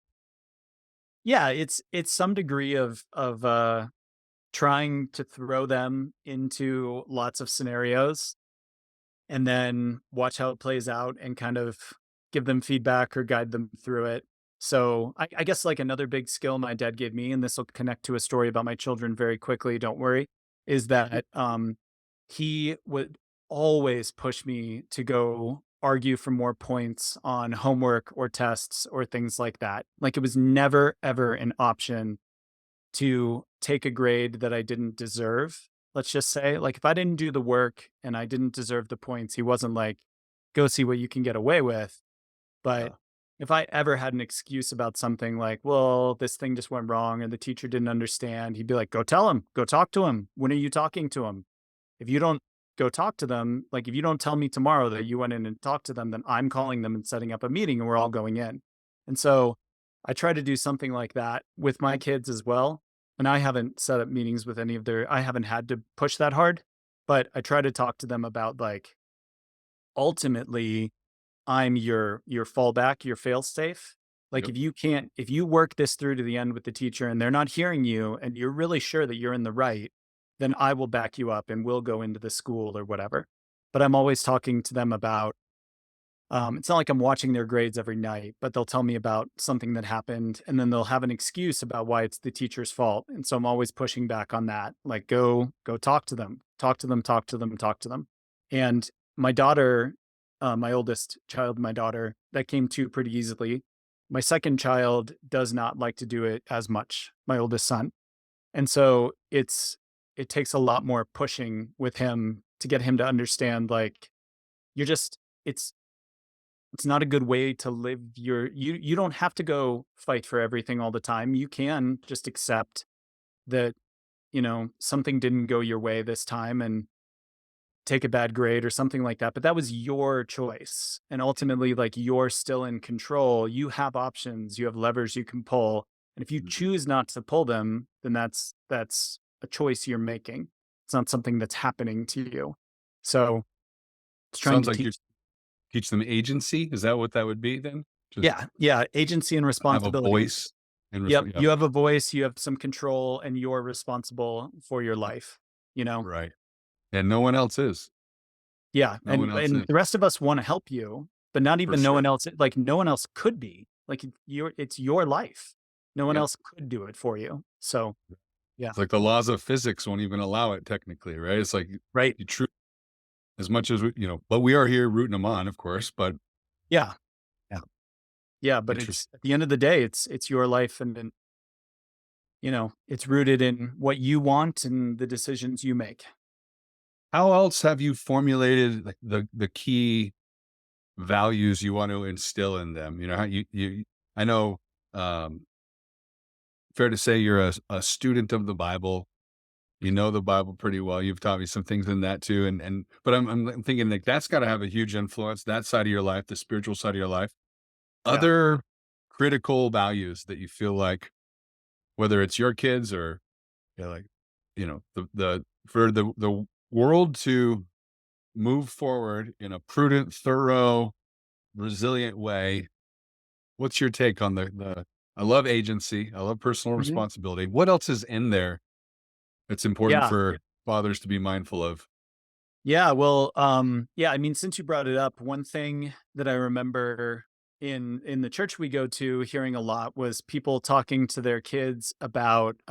yeah, it's some degree of trying to throw them into lots of scenarios and then watch how it plays out and kind of give them feedback or guide them through it. So I guess like another big skill my dad gave me, and this will connect to a story about my children very quickly, don't worry, is that he would always push me to go argue for more points on homework or tests or things like that. Like it was never ever an option to take a grade that I didn't deserve. Let's just say, like, if I didn't do the work and I didn't deserve the points, he wasn't like, go see what you can get away with. Yeah. But if I ever had an excuse about something like, well, this thing just went wrong and the teacher didn't understand, he'd be like, go tell him, go talk to him. When are you talking to him? If you don't go talk to them, like if you don't tell me tomorrow that you went in and talked to them, then I'm calling them and setting up a meeting and we're all going in. And so I try to do something like that with my kids as well. And I haven't set up meetings with any of I haven't had to push that hard, but I try to talk to them about like, ultimately, I'm your fallback, your fail safe. Like Yep. if you work this through to the end with the teacher and they're not hearing you and you're really sure that you're in the right, then I will back you up and we'll go into the school or whatever. But I'm always talking to them about, it's not like I'm watching their grades every night, but they'll tell me about something that happened and then they'll have an excuse about why it's the teacher's fault. And so I'm always pushing back on that. Like go talk to them, talk to them, talk to them, talk to them. And my daughter, my oldest child, my daughter, that came to pretty easily. My second child does not like to do it as much, my oldest son. And so it takes a lot more pushing with him to get him to understand like you're just it's not a good way to live you don't have to go fight for everything all the time. You can just accept that, something didn't go your way this time and take a bad grade or something like that, but that was your choice. And ultimately, like you're still in control. You have options, you have levers you can pull. And if you choose not to pull them, then that's a choice you're making. It's not something that's happening to you. So it's trying Sounds to like you teach. teach them agency. Is that what that would be then? Just Yeah, agency and have a responsibility. voice and Yep, yep. you have a voice, you have some control, and you're responsible for your life, you know? Right. And no one else is. Yeah, No one else and is. the rest of us wanna help you, but not For even no sure. one else like, no one else could be. Like, it's your life. No one Yep. else could do it for you. So, yeah, It's like the laws of physics won't even allow it technically, right? It's like right. you true as much as but we are here rooting them on, of course, but Yeah, yeah. Yeah, but it's interesting. at the end of the day, it's your life and, it's rooted in what you want and the decisions you make. How else have you formulated like the key values you want to instill in them? How you I know um fair to say you're a student of the Bible. You know the Bible pretty well. You've taught me some things in that too. And but I'm thinking like that's got to have a huge influence, that side of your life, the spiritual side of your life. Yeah. Other critical values that you feel like, whether it's your kids or like, the for the world to move forward in a prudent, thorough, resilient way. What's your take on the I love agency. I love personal Mhm. responsibility. What else is in there that's important Yeah. for fathers to be mindful of? Yeah, well, yeah, I mean, since you brought it up, one thing that I remember in the church we go to hearing a lot was people talking to their kids about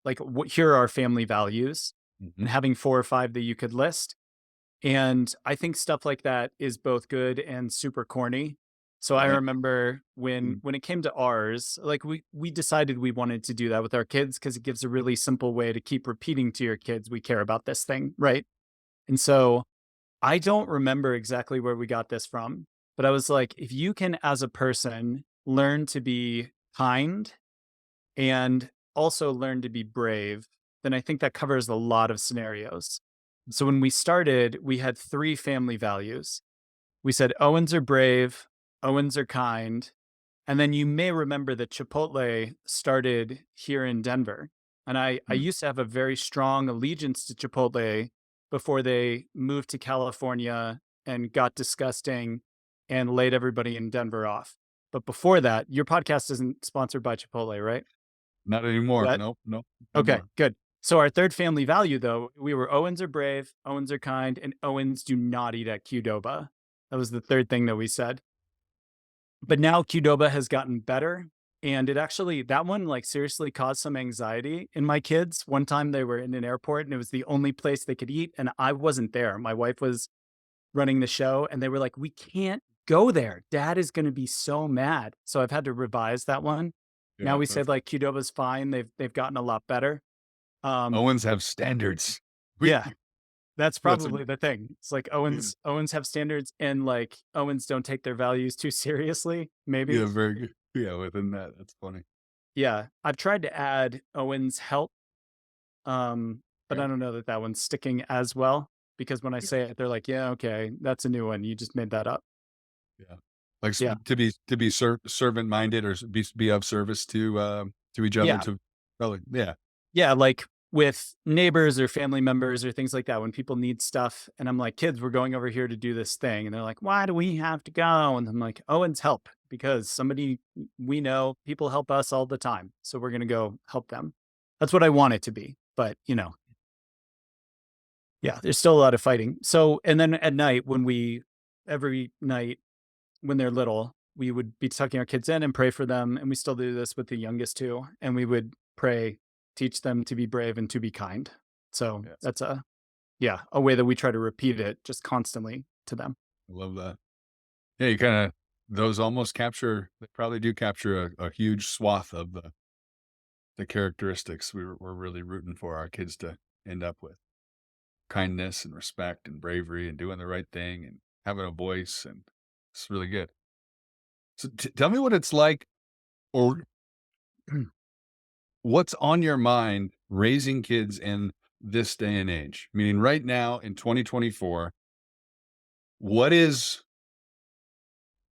like what here are our family values Mhm. and having 4 or 5 that you could list. And I think stuff like that is both good and super corny. So I Right. remember Mm. when it came to ours, like we decided we wanted to do that with our kids because it gives a really simple way to keep repeating to your kids, we care about this thing, right? And so I don't remember exactly where we got this from, but I was like, if you can, as a person, learn to be kind and also learn to be brave, then I think that covers a lot of scenarios. So when we started, we had 3 family values. We said Owens are brave, Owens are kind, and then you may remember that Chipotle started here in Denver. And I Mm. used to have a very strong allegiance to Chipotle before they moved to California and got disgusting and laid everybody in Denver off. But before that, your podcast isn't sponsored by Chipotle, right? Not anymore. That Nope, nope, no okay, more. good. So our third family value though, we were Owens are brave, Owens are kind, and Owens do not eat at Qdoba. That was the third thing that we said. But now Qdoba has gotten better. And it actually, that one like seriously caused some anxiety in my kids. One time they were in an airport and it was the only place they could eat. And I wasn't there. My wife was running the show and they were like, we can't go there. Dad is going to be so mad. So I've had to revise that one. Now Yeah, we say that's like Qdoba's fine. They've gotten a lot better. Um, Owens have standards. We yeah, that's that's a probably the thing. It's like Owens have standards, and like Owens don't take their values too seriously, maybe. yeah, very good. Yeah, within that, that's funny. Yeah, I've tried to add Owens help, but Okay. I don't know that that one's sticking as well because when I Yeah, say it, they're like, "Yeah, okay, that's a new one. You just made that up." yeah. Like Yeah, to be servant minded or be of service to each other yeah, to probably yeah. yeah. Like with neighbors or family members or things like that, when people need stuff, and I'm like, "Kids, we're going over here to do this thing," and they're like, "Why do we have to go?" And I'm like, "Owens help because somebody we know people help us all the time, so we're gonna go help them." That's what I want it to be, but yeah, there's still a lot of fighting. So, and then at night every night when they're little, we would be tucking our kids in and pray for them. And we still do this with the youngest two. And we would pray, teach them to be brave and to be kind. So Yes. that's a way that we try to repeat it just constantly to them. I love that. Yeah, you kinda those almost capture they probably do capture a huge swath of the characteristics we're really rooting for our kids to end up with. Kindness and respect and bravery and doing the right thing and having a voice, and it's really good. So tell me what it's like or what's on your mind raising kids in this day and age? Meaning right now in 2024, what is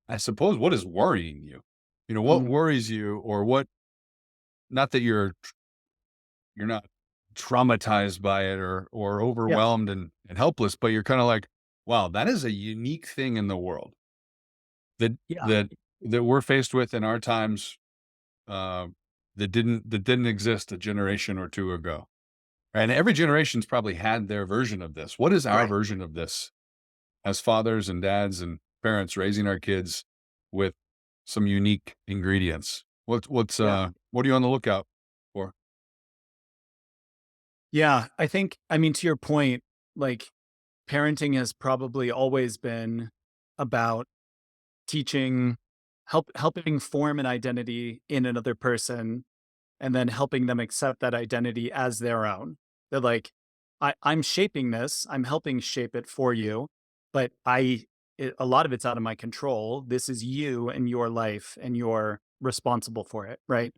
I suppose what is worrying you? You know, what Mm, worries you or what not that you're not traumatized by it or yeah. overwhelmed and helpless, but you're kind of like, wow, that is a unique thing in the world that Yeah. that that we're faced with in our times uh, that didn't exist a generation or two ago. And every generation's probably had their version of this. What is our Right. version of this as fathers and dads and parents raising our kids with some unique ingredients? Yeah. What are you on the lookout for? Yeah. I mean, to your point, like parenting has probably always been about teaching, helping form an identity in another person and then helping them accept that identity as their own. They're like, I'm shaping this, I'm helping shape it for you, but a lot of it's out of my control. This is you and your life, and you're responsible for it, right?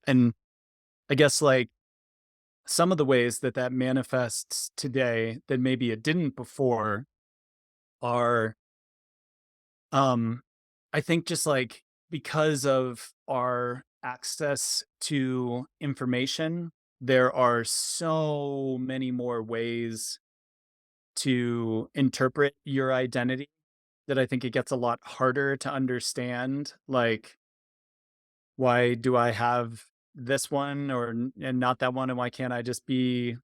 And I guess like some of the ways that that manifests today that maybe it didn't before are Um, I think just like because of our access to information, there are so many more ways to interpret your identity that I think it gets a lot harder to understand. Like, why do I have this one and not that one? And why can't I just be,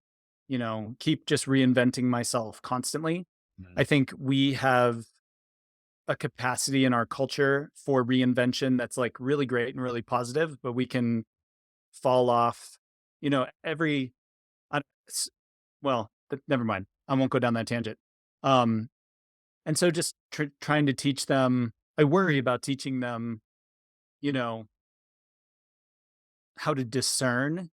keep just reinventing myself constantly? I Mm, think we have a capacity in our culture for reinvention that's like really great and really positive, but we can fall off, every, I- s- well, never mind. I won't go down that tangent. Um, and so just trying to teach them, I worry about teaching them, you know, how to discern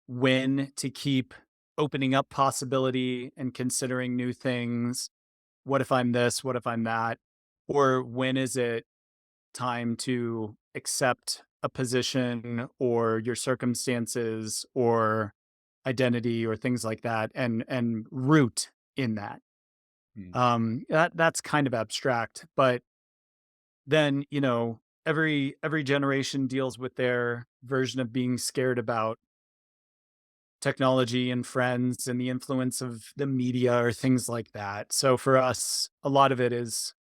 when to keep opening up possibility and considering new things. What if I'm this? What if I'm that? Or when is it time to accept a position or your circumstances or identity or things like that and root in that. mm, That's kind of abstract, but then, every generation deals with their version of being scared about technology and friends and the influence of the media or things like that. So for us, a lot of it is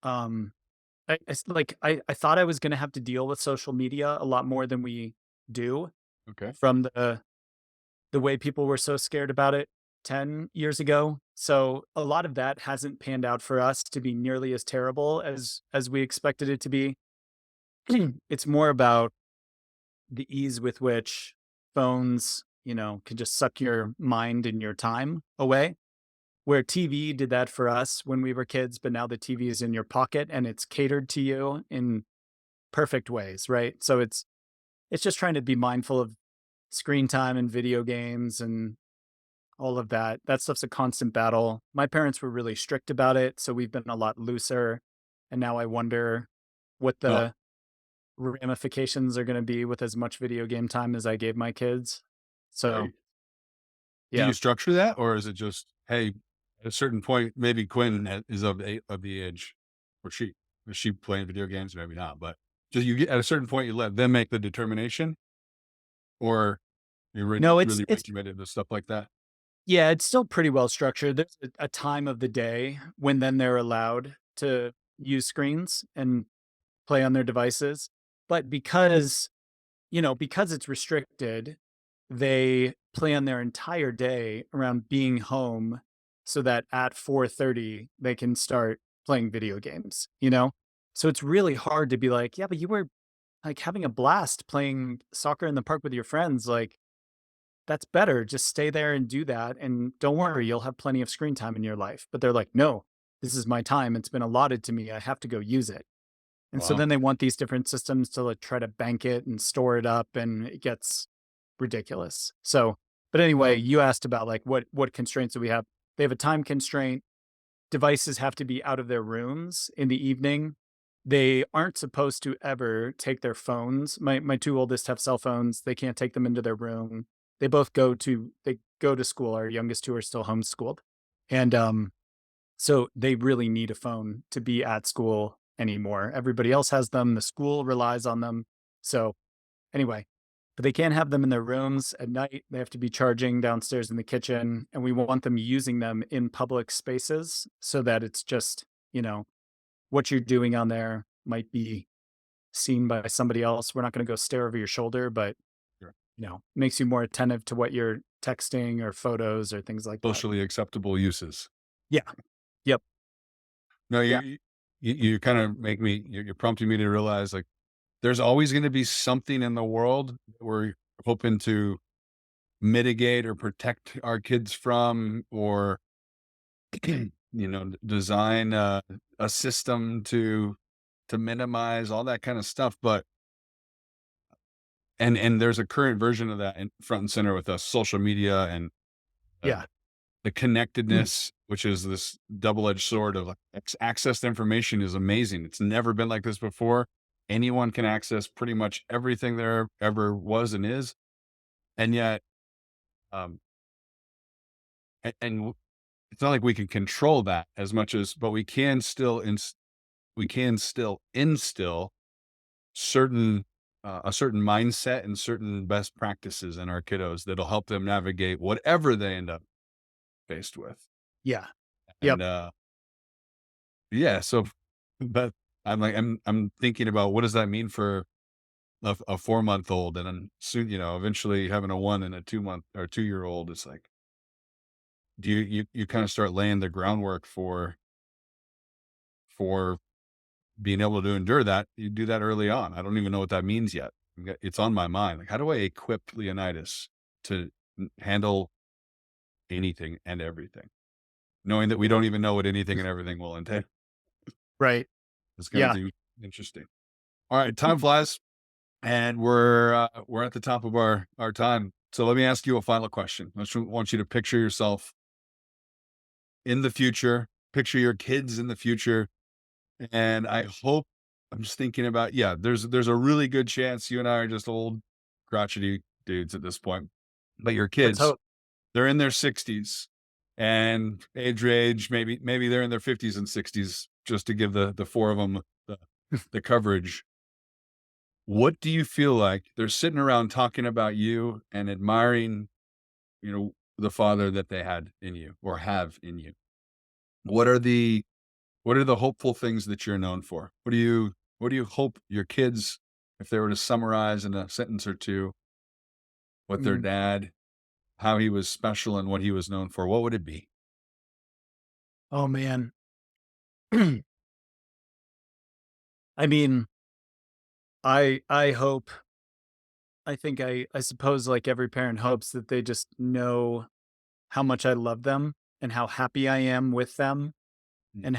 um I thought I was gonna have to deal with social media a lot more than we do okay. from the way people were so scared about it 10 years ago. So a lot of that hasn't panned out for us to be nearly as terrible as we expected it to be. It's more about the ease with which phones, can just suck your mind and your time away. Where TV did that for us when we were kids, but now the TV is in your pocket and it's catered to you in perfect ways, right? So it's just trying to be mindful of screen time and video games and all of that. That stuff's a constant battle. My parents were really strict about it, so we've been a lot looser. And now I wonder what Oh, the ramifications are going to be with as much video game time as I gave my kids. So, right. Do yeah. you structure that, or is it just, hey, at a certain point, maybe Quinn is of the age, or is she playing video games? Maybe not, but just you get at a certain point, you let them make the determination, or you're No, really it's committed to stuff like that. yeah, it's still pretty well structured. There's a time of the day when then they're allowed to use screens and play on their devices. But because it's restricted, they plan their entire day around being home so that at 4:30 they can start playing video games, you know? So it's really hard to be like, "Yeah, but you were, like, having a blast playing soccer in the park with your friends, like, that's better. Just stay there and do that, and don't worry, you'll have plenty of screen time in your life." But they're like, "No, this is my time. It's been allotted to me. I have to go use it." And so Wow. then they want these different systems to, like, try to bank it and store it up, and it gets ridiculous. So, but anyway, you asked about, like, what constraints do we have? They have a time constraint. Devices have to be out of their rooms in the evening. They aren't supposed to ever take their phones. My two oldest have cell phones. They can't take them into their room. They go to school. Our youngest two are still homeschooled. And so they really need a phone to be at school anymore. Everybody else has them. The school relies on them. So anyway, but they can't have them in their rooms at night. They have to be charging downstairs in the kitchen, and we want them using them in public spaces so that it's just, what you're doing on there might be seen by somebody else. We're not going to go stare over your shoulder, but Sure. makes you more attentive to what you're texting or photos or things like that. Socially acceptable uses. Yeah. Yep. No, Yeah. you kind of make me, you're prompting me to realize, like, there's always going to be something in the world that we're hoping to mitigate or protect our kids from, or design a system to minimize all that kind of stuff. But and there's a current version of that in front and center with us, social media and uh, Yeah. the connectedness, which is this double-edged sword of, like, access to information is amazing. It's never been like this before. Anyone can access pretty much everything there ever was and is, and yet, um, and it's not like we can control that as much as, but we can still instill certain a certain mindset and certain best practices in our kiddos that'll help them navigate whatever they end up faced with. Yeah. Yep. And yeah, so but I'm thinking about what does that mean for a 4-month old, and then soon, eventually having a 1 and a 2-month or 2-year old. It's like, do you kind of start laying the groundwork for being able to endure that. You do that early on. I don't even know what that means yet. It's on my mind. Like, how do I equip Leonidas to handle anything and everything, knowing that we don't even know what anything and everything will entail? Right. It's going Yeah. to be interesting. All right, time flies, and we're at the top of our time. So let me ask you a final question. Want you to picture yourself in the future. Picture your kids in the future. And I hope, I'm just thinking about, yeah, there's a really good chance you and I are just old crotchety dudes at this point. But your Let's kids, hope. they're in their 60s, and age, maybe they're in their 50s and 60s, just to give the four of them the coverage. What do you feel like they're sitting around talking about you and admiring, the father that they had in you or have in you? What are the What are the hopeful things that you're known for? What do you hope your kids, if they were to summarize in a sentence or two, what their Mm. dad, how he was special and what he was known for, what would it be? Oh man. I mean, I hope I think I suppose, like every parent hopes, that they just know how much I love them and how happy I am with them Mm. and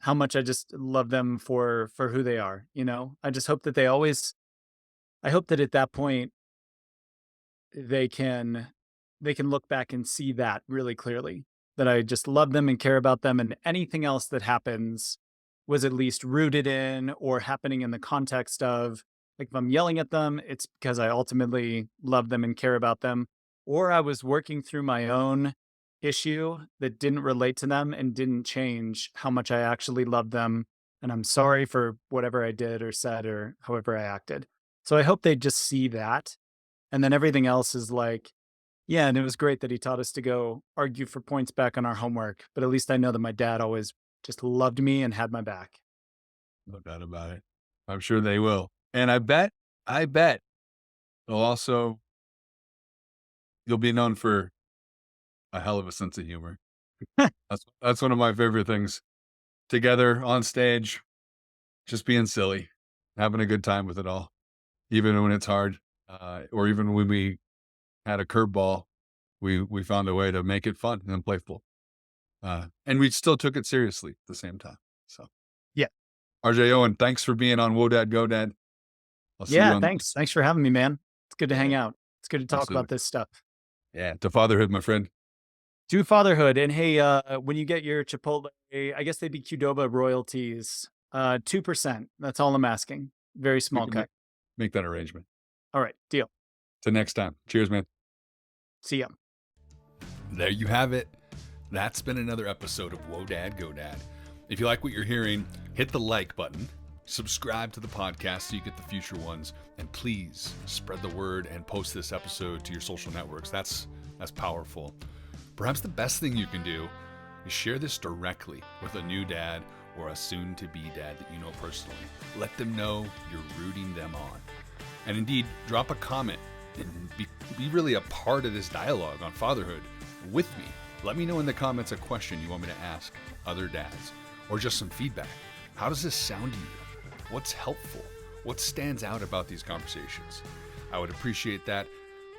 how much I just love them for who they are. I just hope that they always. I hope that at that point they can look back and see that really clearly, that I just love them and care about them, and anything else that happens was at least rooted in or happening in the context of, like, if I'm yelling at them, it's because I ultimately love them and care about them, or I was working through my own issue that didn't relate to them and didn't change how much I actually love them, and I'm sorry for whatever I did or said or however I acted. So I hope they just see that, and then everything else is like, yeah, and it was great that he taught us to go argue for points back on our homework, but at least I know that my dad always just loved me and had my back. No doubt about it. I'm sure they will. And I bet they'll also, you'll be known for a hell of a sense of humor. That's one of my favorite things. Together on stage, just being silly, having a good time with it all, even when it's hard, or even when we had a curveball, we found a way to make it fun and playful, and we still took it seriously at the same time. So, Yeah. RJ Owen, thanks for being on Whoa Dad Go Dad. I'll see you Yeah, on. thanks. Thanks for having me, man. It's good to hang out. It's good to talk Absolutely. about this stuff. Yeah, to fatherhood, my friend. To fatherhood. And hey, when you get your Chipotle, I guess they'd be Qdoba royalties, 2%. That's all I'm asking. Very We small can cut. make that arrangement. All right, deal. Till next time. Cheers, man. See ya. There you have it. That's been another episode of Whoa Dad Go Dad. If you like what you're hearing, hit the like button, subscribe to the podcast so you get the future ones, and please spread the word and post this episode to your social networks. That's powerful. Perhaps the best thing you can do is share this directly with a new dad or a soon-to-be dad that you know personally. Let them know you're rooting them on. And indeed, drop a comment and be really a part of this dialogue on fatherhood with me. Let me know in the comments a question you want me to ask other dads, or just some feedback. How does this sound to you? What's helpful? What stands out about these conversations? I would appreciate that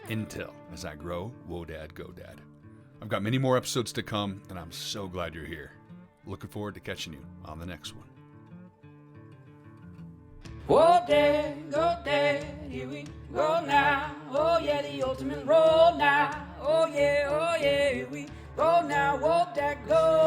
intel as I grow Whoa Dad Go Dad. I've got many more episodes to come, and I'm so glad you're here. Looking forward to catching you on the next one. Whoa, Dad, go Dad, here we go now. Oh yeah, the ultimate roll now. Oh yeah, here we go now. Whoa, Dad, go.